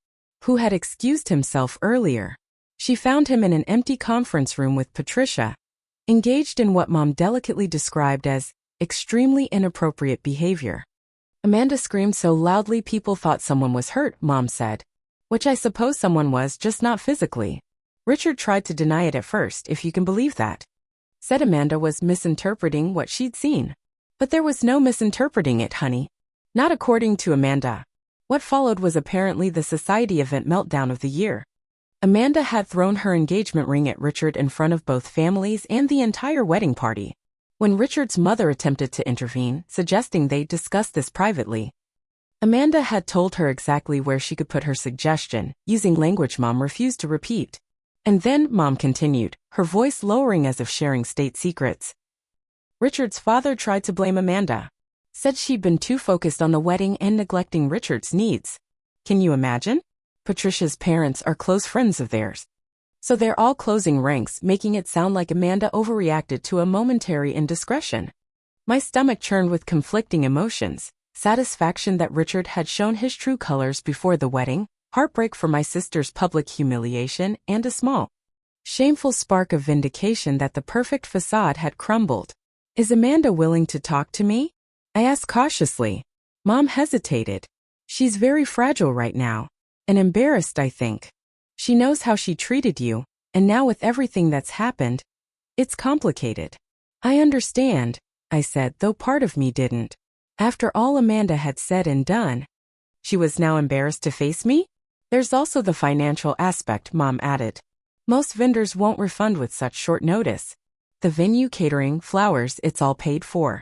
who had excused himself earlier. She found him in an empty conference room with Patricia, engaged in what Mom delicately described as extremely inappropriate behavior. "Amanda screamed so loudly people thought someone was hurt," Mom said. "Which I suppose someone was, just not physically. Richard tried to deny it at first, if you can believe that. Said Amanda was misinterpreting what she'd seen. But there was no misinterpreting it, honey. Not according to Amanda. What followed was apparently the society event meltdown of the year. Amanda had thrown her engagement ring at Richard in front of both families and the entire wedding party. When Richard's mother attempted to intervene, suggesting they discuss this privately, Amanda had told her exactly where she could put her suggestion, using language Mom refused to repeat. And then, Mom continued, her voice lowering as if sharing state secrets. Richard's father tried to blame Amanda. Said she'd been too focused on the wedding and neglecting Richard's needs. Can you imagine? Patricia's parents are close friends of theirs. So they're all closing ranks, making it sound like Amanda overreacted to a momentary indiscretion. My stomach churned with conflicting emotions, satisfaction that Richard had shown his true colors before the wedding, heartbreak for my sister's public humiliation, and a small, shameful spark of vindication that the perfect facade had crumbled. Is Amanda willing to talk to me? I asked cautiously. Mom hesitated. She's very fragile right now. And embarrassed, I think. She knows how she treated you, and now with everything that's happened, it's complicated. I understand, I said, though part of me didn't. After all Amanda had said and done, she was now embarrassed to face me? There's also the financial aspect, Mom added. Most vendors won't refund with such short notice. The venue, catering, flowers, it's all paid for.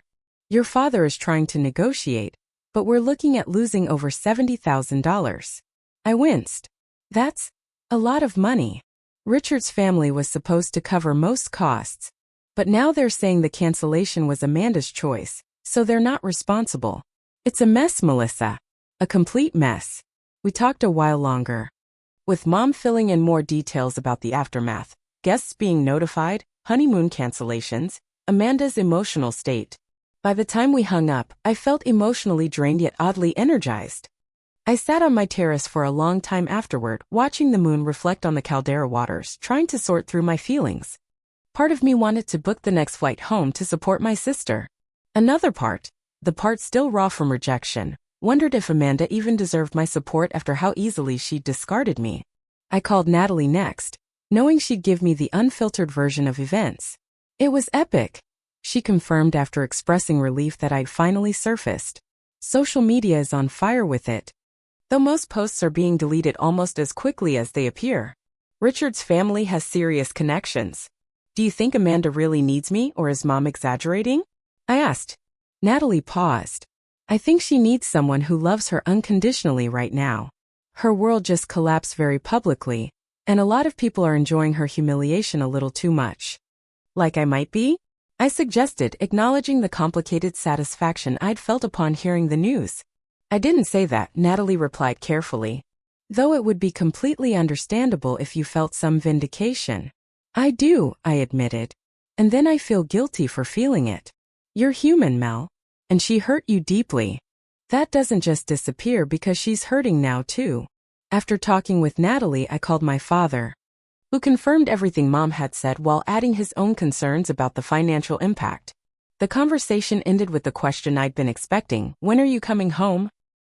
Your father is trying to negotiate, but we're looking at losing over $70,000. I winced. That's a lot of money. Richard's family was supposed to cover most costs, but now they're saying the cancellation was Amanda's choice, so they're not responsible. It's a mess, Melissa. A complete mess. We talked a while longer, with Mom filling in more details about the aftermath, guests being notified, honeymoon cancellations, Amanda's emotional state. By the time we hung up, I felt emotionally drained yet oddly energized. I sat on my terrace for a long time afterward, watching the moon reflect on the caldera waters, trying to sort through my feelings. Part of me wanted to book the next flight home to support my sister. Another part, the part still raw from rejection, wondered if Amanda even deserved my support after how easily she'd discarded me. I called Natalie next, knowing she'd give me the unfiltered version of events. It was epic, she confirmed after expressing relief that I'd finally surfaced. Social media is on fire with it, though most posts are being deleted almost as quickly as they appear. Richard's family has serious connections. Do you think Amanda really needs me, or is Mom exaggerating? I asked. Natalie paused. I think she needs someone who loves her unconditionally right now. Her world just collapsed very publicly, and a lot of people are enjoying her humiliation a little too much. Like I might be? I suggested, acknowledging the complicated satisfaction I'd felt upon hearing the news. I didn't say that, Natalie replied carefully. Though it would be completely understandable if you felt some vindication. I do, I admitted. And then I feel guilty for feeling it. You're human, Mel. And she hurt you deeply. That doesn't just disappear because she's hurting now too. After talking with Natalie, I called my father, who confirmed everything Mom had said while adding his own concerns about the financial impact. The conversation ended with the question I'd been expecting, when are you coming home?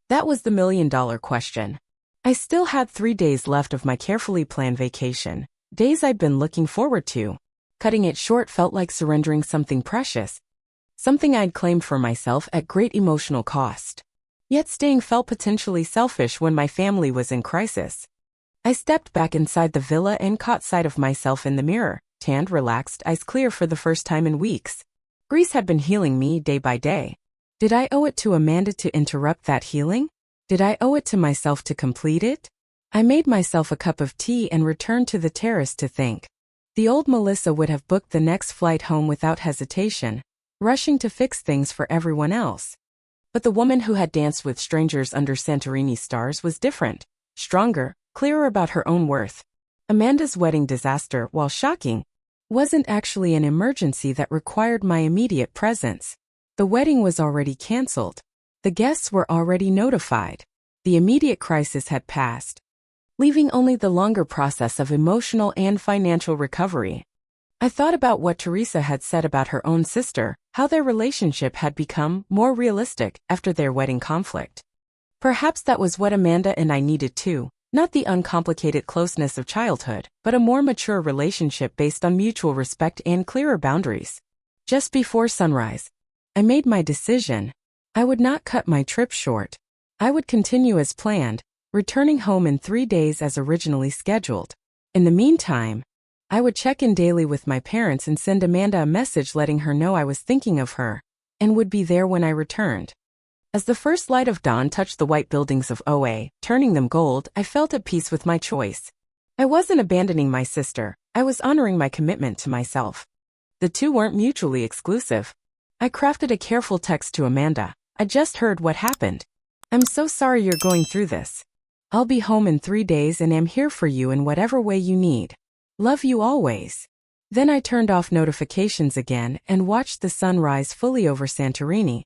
That was the million-dollar question. I still had 3 days left of my carefully planned vacation, days I'd been looking forward to. Cutting it short felt like surrendering something precious, something I'd claimed for myself at great emotional cost. Yet staying felt potentially selfish when my family was in crisis. I stepped back inside the villa and caught sight of myself in the mirror, tanned, relaxed, eyes clear for the first time in weeks. Greece had been healing me day by day. Did I owe it to Amanda to interrupt that healing? Did I owe it to myself to complete it? I made myself a cup of tea and returned to the terrace to think. The old Melissa would have booked the next flight home without hesitation, rushing to fix things for everyone else. But the woman who had danced with strangers under Santorini stars was different, stronger, clearer about her own worth. Amanda's wedding disaster, while shocking, wasn't actually an emergency that required my immediate presence. The wedding was already canceled. The guests were already notified. The immediate crisis had passed, leaving only the longer process of emotional and financial recovery. I thought about what Teresa had said about her own sister, how their relationship had become more realistic after their wedding conflict. Perhaps that was what Amanda and I needed too, not the uncomplicated closeness of childhood, but a more mature relationship based on mutual respect and clearer boundaries. Just before sunrise, I made my decision. I would not cut my trip short. I would continue as planned, returning home in 3 days as originally scheduled. In the meantime, I would check in daily with my parents and send Amanda a message letting her know I was thinking of her, and would be there when I returned. As the first light of dawn touched the white buildings of OA, turning them gold, I felt at peace with my choice. I wasn't abandoning my sister, I was honoring my commitment to myself. The two weren't mutually exclusive. I crafted a careful text to Amanda. I just heard what happened. I'm so sorry you're going through this. I'll be home in 3 days and am here for you in whatever way you need. Love you always. Then I turned off notifications again and watched the sun rise fully over Santorini.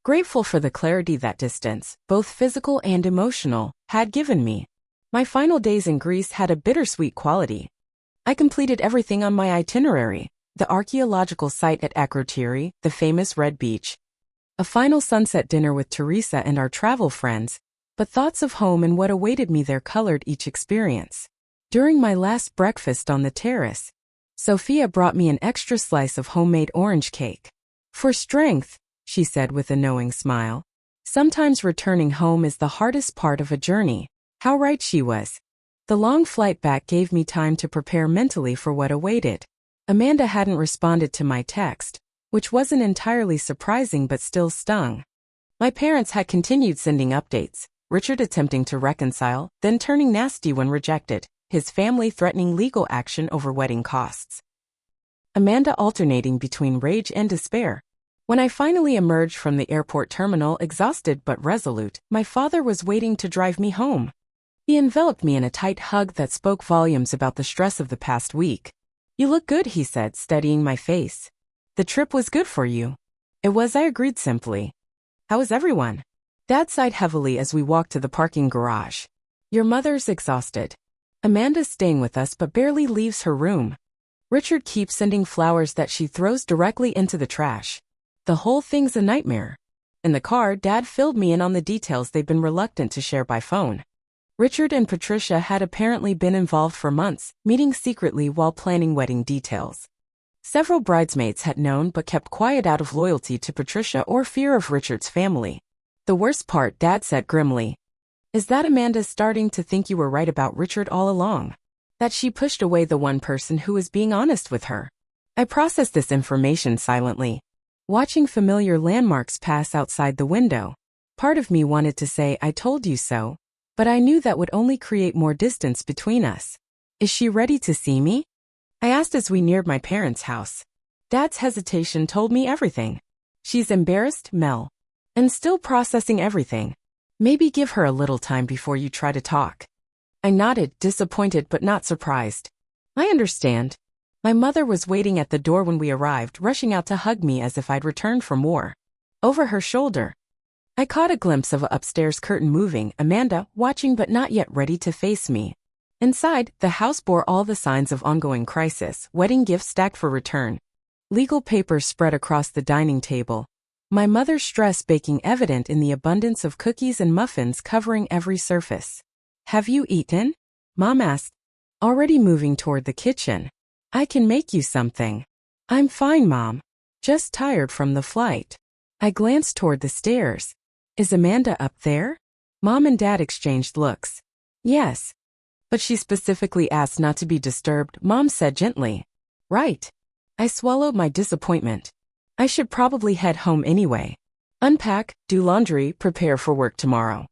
Grateful for the clarity that distance, both physical and emotional, had given me. My final days in Greece had a bittersweet quality. I completed everything on my itinerary: the archaeological site at Akrotiri, the famous Red Beach, a final sunset dinner with Teresa and our travel friends, but thoughts of home and what awaited me there colored each experience. During my last breakfast on the terrace, Sophia brought me an extra slice of homemade orange cake. For strength, she said with a knowing smile. Sometimes returning home is the hardest part of a journey. How right she was. The long flight back gave me time to prepare mentally for what awaited. Amanda hadn't responded to my text, which wasn't entirely surprising but still stung. My parents had continued sending updates, Richard attempting to reconcile, then turning nasty when rejected, his family threatening legal action over wedding costs. Amanda alternating between rage and despair. When I finally emerged from the airport terminal exhausted but resolute, my father was waiting to drive me home. He enveloped me in a tight hug that spoke volumes about the stress of the past week. You look good, he said, studying my face. The trip was good for you. It was, I agreed simply. How is everyone? Dad sighed heavily as we walked to the parking garage. Your mother's exhausted. Amanda's staying with us but barely leaves her room. Richard keeps sending flowers that she throws directly into the trash. The whole thing's a nightmare. In the car, Dad filled me in on the details they'd been reluctant to share by phone. Richard and Patricia had apparently been involved for months, meeting secretly while planning wedding details. Several bridesmaids had known but kept quiet out of loyalty to Patricia or fear of Richard's family. The worst part, Dad said grimly, is that Amanda's starting to think you were right about Richard all along. That she pushed away the one person who was being honest with her. I processed this information silently, watching familiar landmarks pass outside the window. Part of me wanted to say I told you so, but I knew that would only create more distance between us. Is she ready to see me? I asked as we neared my parents' house. Dad's hesitation told me everything. She's embarrassed, Mel. And still processing everything. Maybe give her a little time before you try to talk. I nodded, disappointed but not surprised. I understand. My mother was waiting at the door when we arrived, rushing out to hug me as if I'd returned from war. Over her shoulder, I caught a glimpse of an upstairs curtain moving, Amanda, watching but not yet ready to face me. Inside, the house bore all the signs of ongoing crisis, wedding gifts stacked for return. Legal papers spread across the dining table. My mother's stress baking evident in the abundance of cookies and muffins covering every surface. Have you eaten? Mom asked, already moving toward the kitchen. I can make you something. I'm fine, Mom. Just tired from the flight. I glanced toward the stairs. Is Amanda up there? Mom and Dad exchanged looks. Yes. But she specifically asked not to be disturbed, Mom said gently. Right. I swallowed my disappointment. I should probably head home anyway. Unpack, do laundry, prepare for work tomorrow.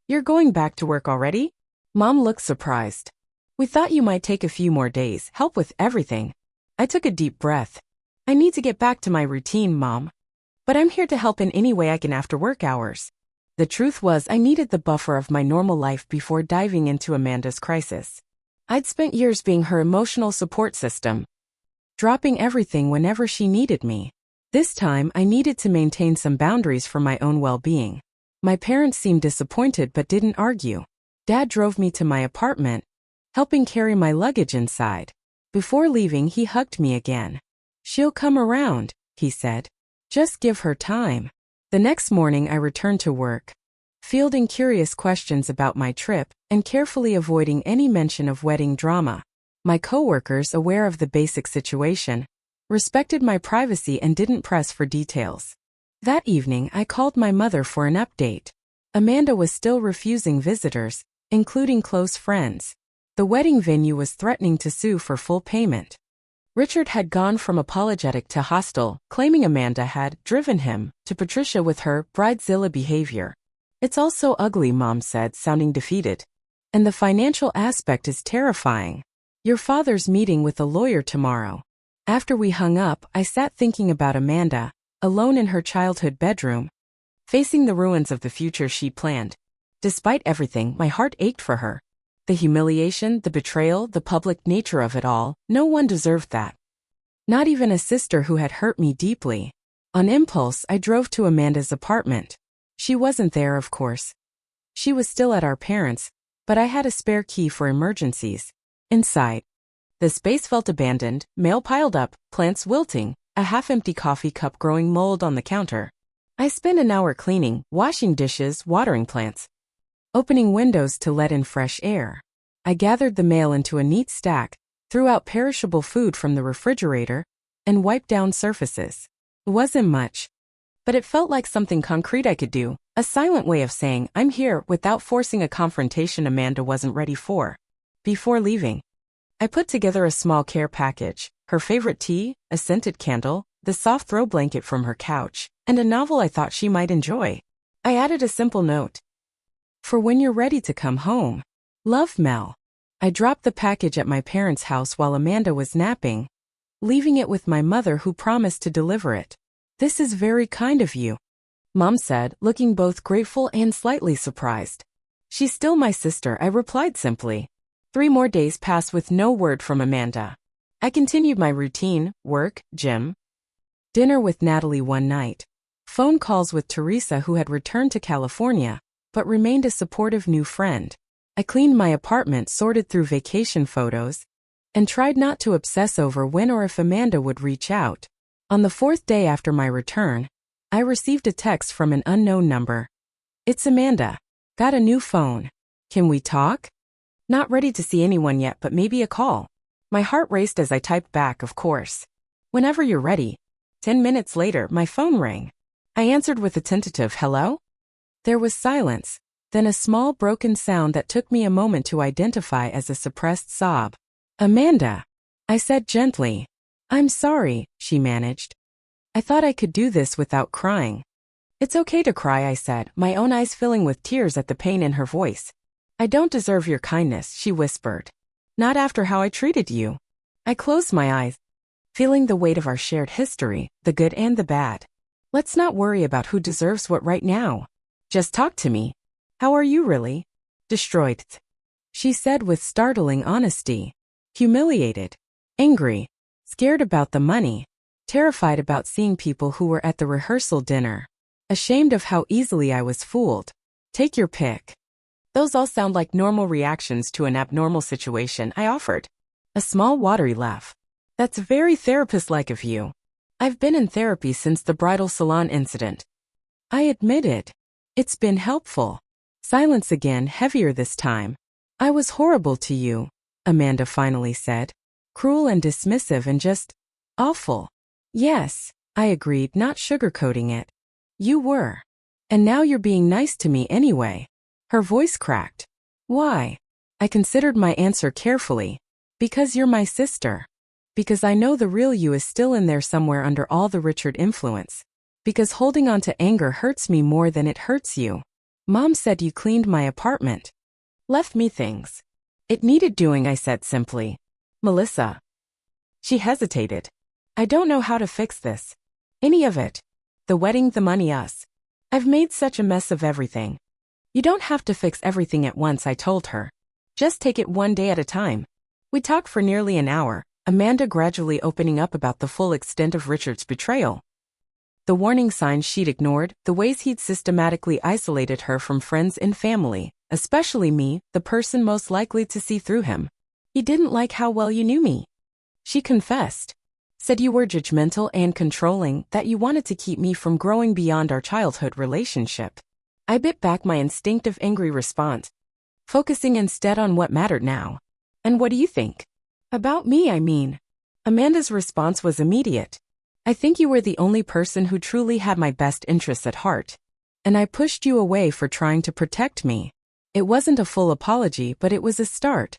You're going back to work already? Mom looked surprised. We thought you might take a few more days, help with everything. I took a deep breath. I need to get back to my routine, Mom. But I'm here to help in any way I can after work hours. The truth was I needed the buffer of my normal life before diving into Amanda's crisis. I'd spent years being her emotional support system, dropping everything whenever she needed me. This time, I needed to maintain some boundaries for my own well-being. My parents seemed disappointed but didn't argue. Dad drove me to my apartment, helping carry my luggage inside. Before leaving, he hugged me again. She'll come around, he said. Just give her time. The next morning, I returned to work, fielding curious questions about my trip and carefully avoiding any mention of wedding drama. My coworkers, aware of the basic situation, respected my privacy and didn't press for details. That evening, I called my mother for an update. Amanda was still refusing visitors, including close friends. The wedding venue was threatening to sue for full payment. Richard had gone from apologetic to hostile, claiming Amanda had driven him to Patricia with her bridezilla behavior. It's all so ugly, Mom said, sounding defeated. And the financial aspect is terrifying. Your father's meeting with a lawyer tomorrow. After we hung up, I sat thinking about Amanda, alone in her childhood bedroom, facing the ruins of the future she planned. Despite everything, my heart ached for her. The humiliation, the betrayal, the public nature of it all, no one deserved that. Not even a sister who had hurt me deeply. On impulse, I drove to Amanda's apartment. She wasn't there, of course. She was still at our parents', but I had a spare key for emergencies. Inside, the space felt abandoned, mail piled up, plants wilting, a half-empty coffee cup growing mold on the counter. I spent an hour cleaning, washing dishes, watering plants, opening windows to let in fresh air. I gathered the mail into a neat stack, threw out perishable food from the refrigerator, and wiped down surfaces. It wasn't much, but it felt like something concrete I could do, a silent way of saying I'm here without forcing a confrontation Amanda wasn't ready for. Before leaving, I put together a small care package, her favorite tea, a scented candle, the soft throw blanket from her couch, and a novel I thought she might enjoy. I added a simple note. For when you're ready to come home. Love, Mel. I dropped the package at my parents' house while Amanda was napping, leaving it with my mother who promised to deliver it. This is very kind of you, Mom said, looking both grateful and slightly surprised. She's still my sister, I replied simply. 3 more days passed with no word from Amanda. I continued my routine, work, gym, dinner with Natalie one night, phone calls with Teresa who had returned to California, but remained a supportive new friend. I cleaned my apartment, sorted through vacation photos, and tried not to obsess over when or if Amanda would reach out. On the 4th day after my return, I received a text from an unknown number. It's Amanda. Got a new phone. Can we talk? Not ready to see anyone yet, but maybe a call. My heart raced as I typed back, of course. Whenever you're ready. 10 minutes later, my phone rang. I answered with a tentative hello. There was silence, then a small broken sound that took me a moment to identify as a suppressed sob. Amanda, I said gently. I'm sorry, she managed. I thought I could do this without crying. It's okay to cry, I said, my own eyes filling with tears at the pain in her voice. I don't deserve your kindness, she whispered. Not after how I treated you. I closed my eyes, feeling the weight of our shared history, the good and the bad. Let's not worry about who deserves what right now. Just talk to me. How are you really? Destroyed, she said with startling honesty. Humiliated, angry, scared about the money, terrified about seeing people who were at the rehearsal dinner, ashamed of how easily I was fooled. Take your pick. Those all sound like normal reactions to an abnormal situation, I offered. A small watery laugh. That's very therapist-like of you. I've been in therapy since the bridal salon incident. I admitted. It's been helpful. Silence again, heavier this time. I was horrible to you, Amanda finally said. Cruel and dismissive and just awful. Yes, I agreed, not sugarcoating it. You were. And now you're being nice to me anyway. Her voice cracked. Why? I considered my answer carefully. Because you're my sister. Because I know the real you is still in there somewhere under all the Richard influence. Because holding on to anger hurts me more than it hurts you. Mom said you cleaned my apartment. Left me things. It needed doing, I said simply. Melissa. She hesitated. I don't know how to fix this. Any of it. The wedding, the money, us. I've made such a mess of everything. You don't have to fix everything at once, I told her. Just take it one day at a time. We talked for nearly an hour, Amanda gradually opening up about the full extent of Richard's betrayal. The warning signs she'd ignored, the ways he'd systematically isolated her from friends and family, especially me, the person most likely to see through him. He didn't like how well you knew me. She confessed. Said you were judgmental and controlling, that you wanted to keep me from growing beyond our childhood relationship. I bit back my instinctive angry response, focusing instead on what mattered now. And what do you think? About me, I mean. Amanda's response was immediate. I think you were the only person who truly had my best interests at heart. And I pushed you away for trying to protect me. It wasn't a full apology, but it was a start.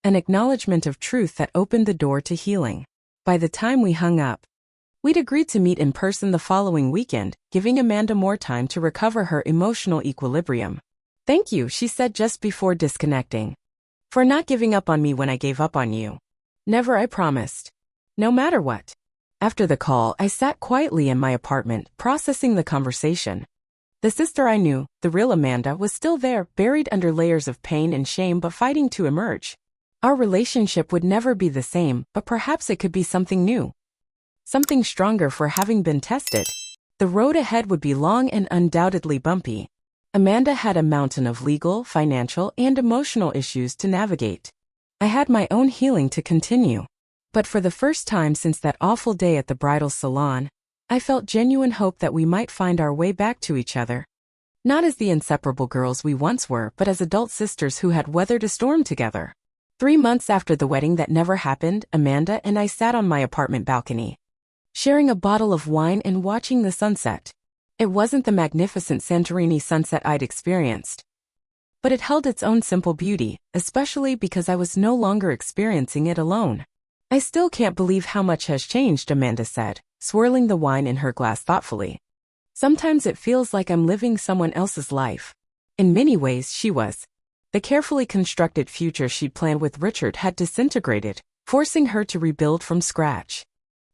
An acknowledgement of truth that opened the door to healing. By the time we hung up, we'd agreed to meet in person the following weekend, giving Amanda more time to recover her emotional equilibrium. Thank you, she said just before disconnecting. For not giving up on me when I gave up on you. Never, I promised. No matter what. After the call, I sat quietly in my apartment, processing the conversation. The sister I knew, the real Amanda, was still there, buried under layers of pain and shame but fighting to emerge. Our relationship would never be the same, but perhaps it could be something new. Something stronger for having been tested. The road ahead would be long and undoubtedly bumpy. Amanda had a mountain of legal, financial, and emotional issues to navigate. I had my own healing to continue. But for the first time since that awful day at the bridal salon, I felt genuine hope that we might find our way back to each other. Not as the inseparable girls we once were, but as adult sisters who had weathered a storm together. 3 months after the wedding that never happened, Amanda and I sat on my apartment balcony, sharing a bottle of wine and watching the sunset. It wasn't the magnificent Santorini sunset I'd experienced, but it held its own simple beauty, especially because I was no longer experiencing it alone. I still can't believe how much has changed, Amanda said, swirling the wine in her glass thoughtfully. Sometimes it feels like I'm living someone else's life. In many ways, she was. The carefully constructed future she'd planned with Richard had disintegrated, forcing her to rebuild from scratch.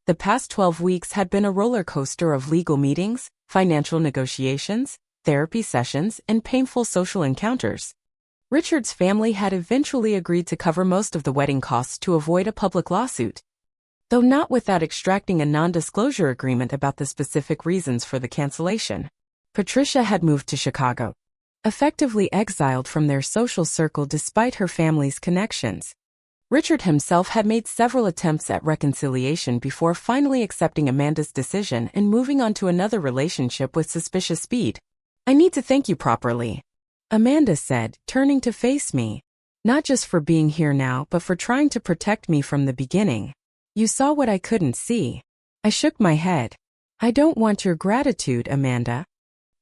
The past 12 weeks had been a roller coaster of legal meetings, financial negotiations, therapy sessions, and painful social encounters. Richard's family had eventually agreed to cover most of the wedding costs to avoid a public lawsuit, though not without extracting a non-disclosure agreement about the specific reasons for the cancellation. Patricia had moved to Chicago, effectively exiled from their social circle despite her family's connections. Richard himself had made several attempts at reconciliation before finally accepting Amanda's decision and moving on to another relationship with suspicious speed. "I need to thank you properly," Amanda said, turning to face me. "Not just for being here now, but for trying to protect me from the beginning. You saw what I couldn't see." I shook my head. "I don't want your gratitude, Amanda.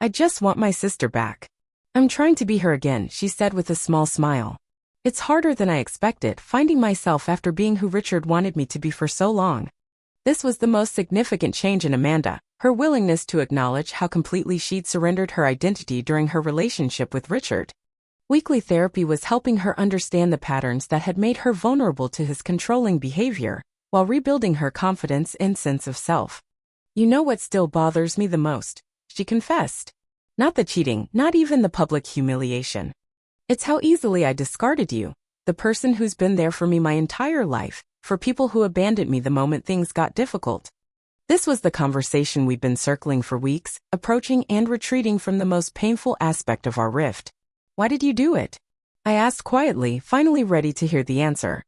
I just want my sister back." "I'm trying to be her again," she said with a small smile. "It's harder than I expected, finding myself after being who Richard wanted me to be for so long." This was the most significant change in Amanda, her willingness to acknowledge how completely she'd surrendered her identity during her relationship with Richard. Weekly therapy was helping her understand the patterns that had made her vulnerable to his controlling behavior, while rebuilding her confidence and sense of self. "You know what still bothers me the most," she confessed. "Not the cheating, not even the public humiliation. It's how easily I discarded you, the person who's been there for me my entire life, for people who abandoned me the moment things got difficult." This was the conversation we'd been circling for weeks, approaching and retreating from the most painful aspect of our rift. "Why did you do it?" I asked quietly, finally ready to hear the answer.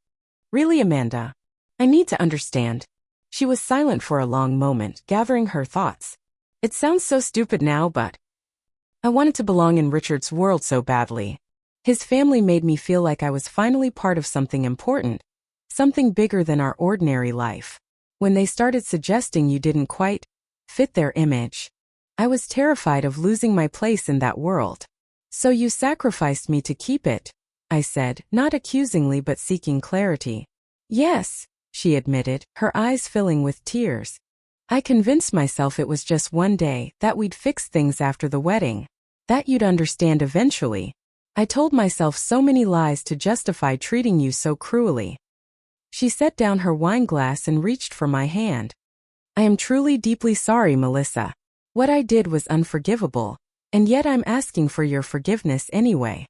"Really, Amanda? I need to understand." She was silent for a long moment, gathering her thoughts. "It sounds so stupid now, but I wanted to belong in Richard's world so badly. His family made me feel like I was finally part of something important, something bigger than our ordinary life. When they started suggesting you didn't quite fit their image, I was terrified of losing my place in that world. So you sacrificed me to keep it," I said, not accusingly but seeking clarity. "Yes," she admitted, her eyes filling with tears. "I convinced myself it was just one day, that we'd fix things after the wedding, that you'd understand eventually. I told myself so many lies to justify treating you so cruelly." She set down her wine glass and reached for my hand. "I am truly deeply sorry, Melissa. What I did was unforgivable, and yet I'm asking for your forgiveness anyway."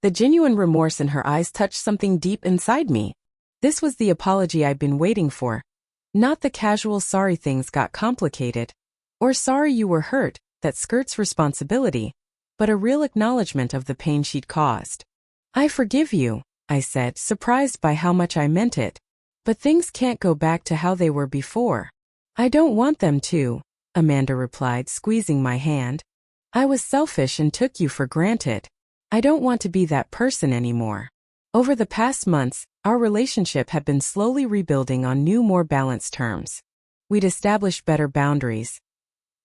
The genuine remorse in her eyes touched something deep inside me. This was the apology I'd been waiting for. Not the casual "sorry things got complicated," or "sorry you were hurt," that skirts responsibility, but a real acknowledgement of the pain she'd caused. "I forgive you," I said, surprised by how much I meant it. "But things can't go back to how they were before." "I don't want them to," Amanda replied, squeezing my hand. "I was selfish and took you for granted. I don't want to be that person anymore." Over the past months, our relationship had been slowly rebuilding on new, more balanced terms. We'd established better boundaries.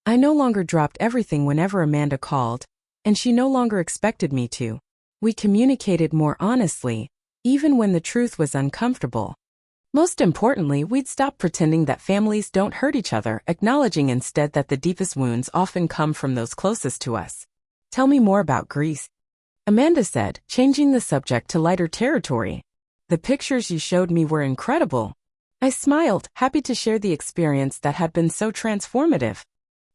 I no longer dropped everything whenever Amanda called, and she no longer expected me to. We communicated more honestly, even when the truth was uncomfortable. Most importantly, we'd stopped pretending that families don't hurt each other, acknowledging instead that the deepest wounds often come from those closest to us. "Tell me more about Greece," Amanda said, changing the subject to lighter territory. "The pictures you showed me were incredible. I smiled, happy to share the experience that had been so transformative.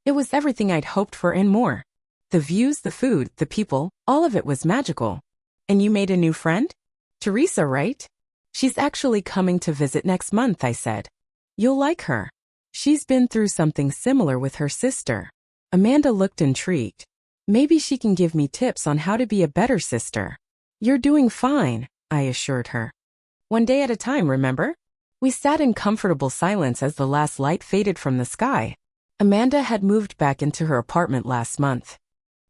It was everything I'd hoped for and more. The views, the food, the people, all of it was magical. And you made a new friend? Teresa, right? She's actually coming to visit next month, I said. You'll like her. She's been through something similar with her sister. Amanda looked intrigued. Maybe she can give me tips on how to be a better sister. You're doing fine, I assured her. One day at a time, remember? We sat in comfortable silence as the last light faded from the sky. Amanda had moved back into her apartment last month.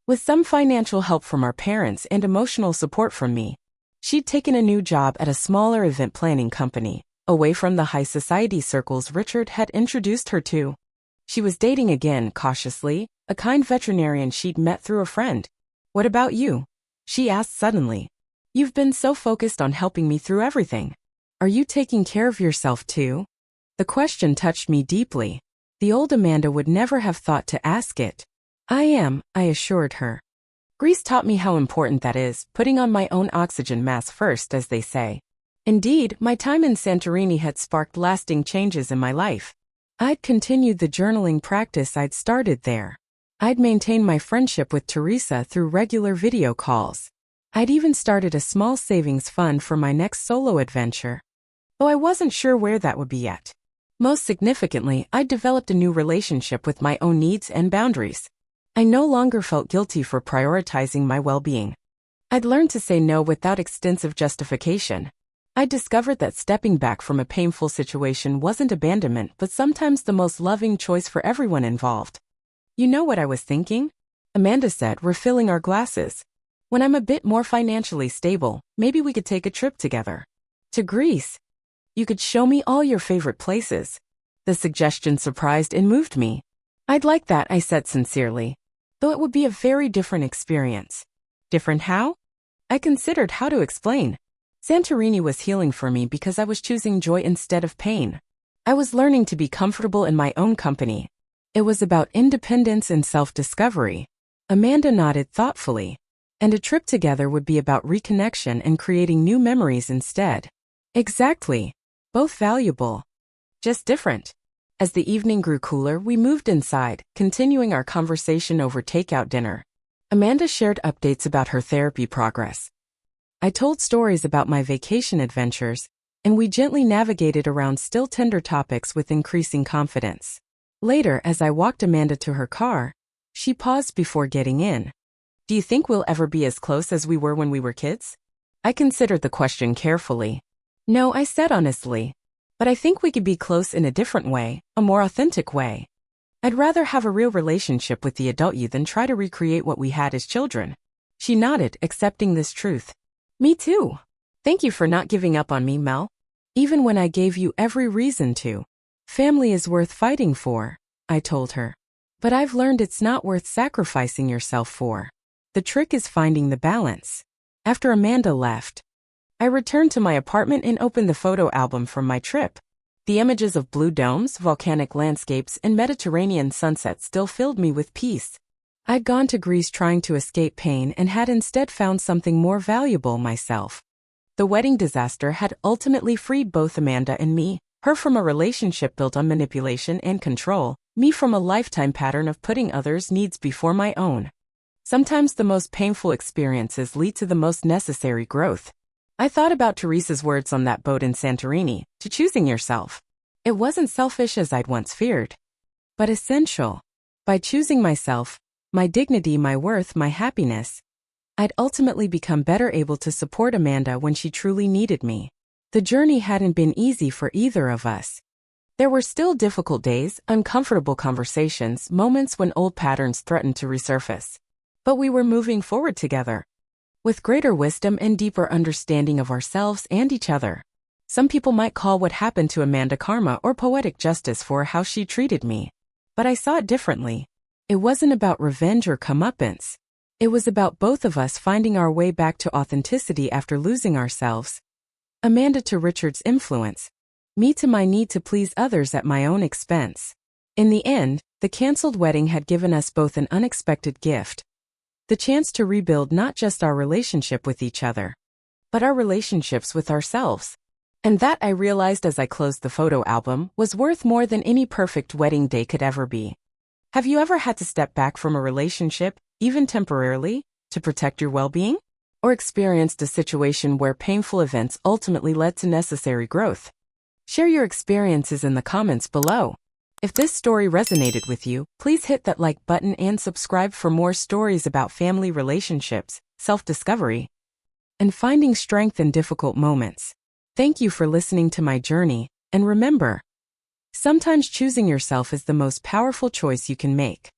With some financial help from our parents and emotional support from me, she'd taken a new job at a smaller event planning company, away from the high society circles Richard had introduced her to. She was dating again, cautiously, a kind veterinarian she'd met through a friend. What about you? She asked suddenly. You've been so focused on helping me through everything. Are you taking care of yourself too? The question touched me deeply. The old Amanda would never have thought to ask it. I am, I assured her. Greece taught me how important that is, putting on my own oxygen mask first, as they say. Indeed, my time in Santorini had sparked lasting changes in my life. I'd continued the journaling practice I'd started there. I'd maintained my friendship with Teresa through regular video calls. I'd even started a small savings fund for my next solo adventure, though I wasn't sure where that would be yet. Most significantly, I'd developed a new relationship with my own needs and boundaries. I no longer felt guilty for prioritizing my well-being. I'd learned to say no without extensive justification. I discovered that stepping back from a painful situation wasn't abandonment, but sometimes the most loving choice for everyone involved. You know what I was thinking? Amanda said, refilling our glasses. When I'm a bit more financially stable, maybe we could take a trip together. To Greece. You could show me all your favorite places. The suggestion surprised and moved me. I'd like that, I said sincerely, though it would be a very different experience. Different how? I considered how to explain. Santorini was healing for me because I was choosing joy instead of pain. I was learning to be comfortable in my own company. It was about independence and self-discovery. Amanda nodded thoughtfully. And a trip together would be about reconnection and creating new memories instead. Exactly. Both valuable. Just different. As the evening grew cooler, we moved inside, continuing our conversation over takeout dinner. Amanda shared updates about her therapy progress. I told stories about my vacation adventures, and we gently navigated around still tender topics with increasing confidence. Later, as I walked Amanda to her car, she paused before getting in. Do you think we'll ever be as close as we were when we were kids? I considered the question carefully. No, I said honestly. But I think we could be close in a different way, a more authentic way. I'd rather have a real relationship with the adult you than try to recreate what we had as children. She nodded, accepting this truth. Me too. Thank you for not giving up on me, Mel. Even when I gave you every reason to. Family is worth fighting for, I told her. But I've learned it's not worth sacrificing yourself for. The trick is finding the balance. After Amanda left, I returned to my apartment and opened the photo album from my trip. The images of blue domes, volcanic landscapes, and Mediterranean sunsets still filled me with peace. I'd gone to Greece trying to escape pain and had instead found something more valuable myself. The wedding disaster had ultimately freed both Amanda and me, her from a relationship built on manipulation and control, me from a lifetime pattern of putting others' needs before my own. Sometimes the most painful experiences lead to the most necessary growth. I thought about Teresa's words on that boat in Santorini, to choosing yourself. It wasn't selfish as I'd once feared, but essential. By choosing myself, my dignity, my worth, my happiness, I'd ultimately become better able to support Amanda when she truly needed me. The journey hadn't been easy for either of us. There were still difficult days, uncomfortable conversations, moments when old patterns threatened to resurface. But we were moving forward together, with greater wisdom and deeper understanding of ourselves and each other. Some people might call what happened to Amanda karma or poetic justice for how she treated me. But I saw it differently. It wasn't about revenge or comeuppance. It was about both of us finding our way back to authenticity after losing ourselves. Amanda to Richard's influence. Me to my need to please others at my own expense. In the end, the cancelled wedding had given us both an unexpected gift. The chance to rebuild not just our relationship with each other, but our relationships with ourselves. And that, I realized as I closed the photo album, was worth more than any perfect wedding day could ever be. Have you ever had to step back from a relationship, even temporarily, to protect your well-being? Or experienced a situation where painful events ultimately led to necessary growth? Share your experiences in the comments below. If this story resonated with you, please hit that like button and subscribe for more stories about family relationships, self-discovery, and finding strength in difficult moments. Thank you for listening to my journey, and remember, sometimes choosing yourself is the most powerful choice you can make.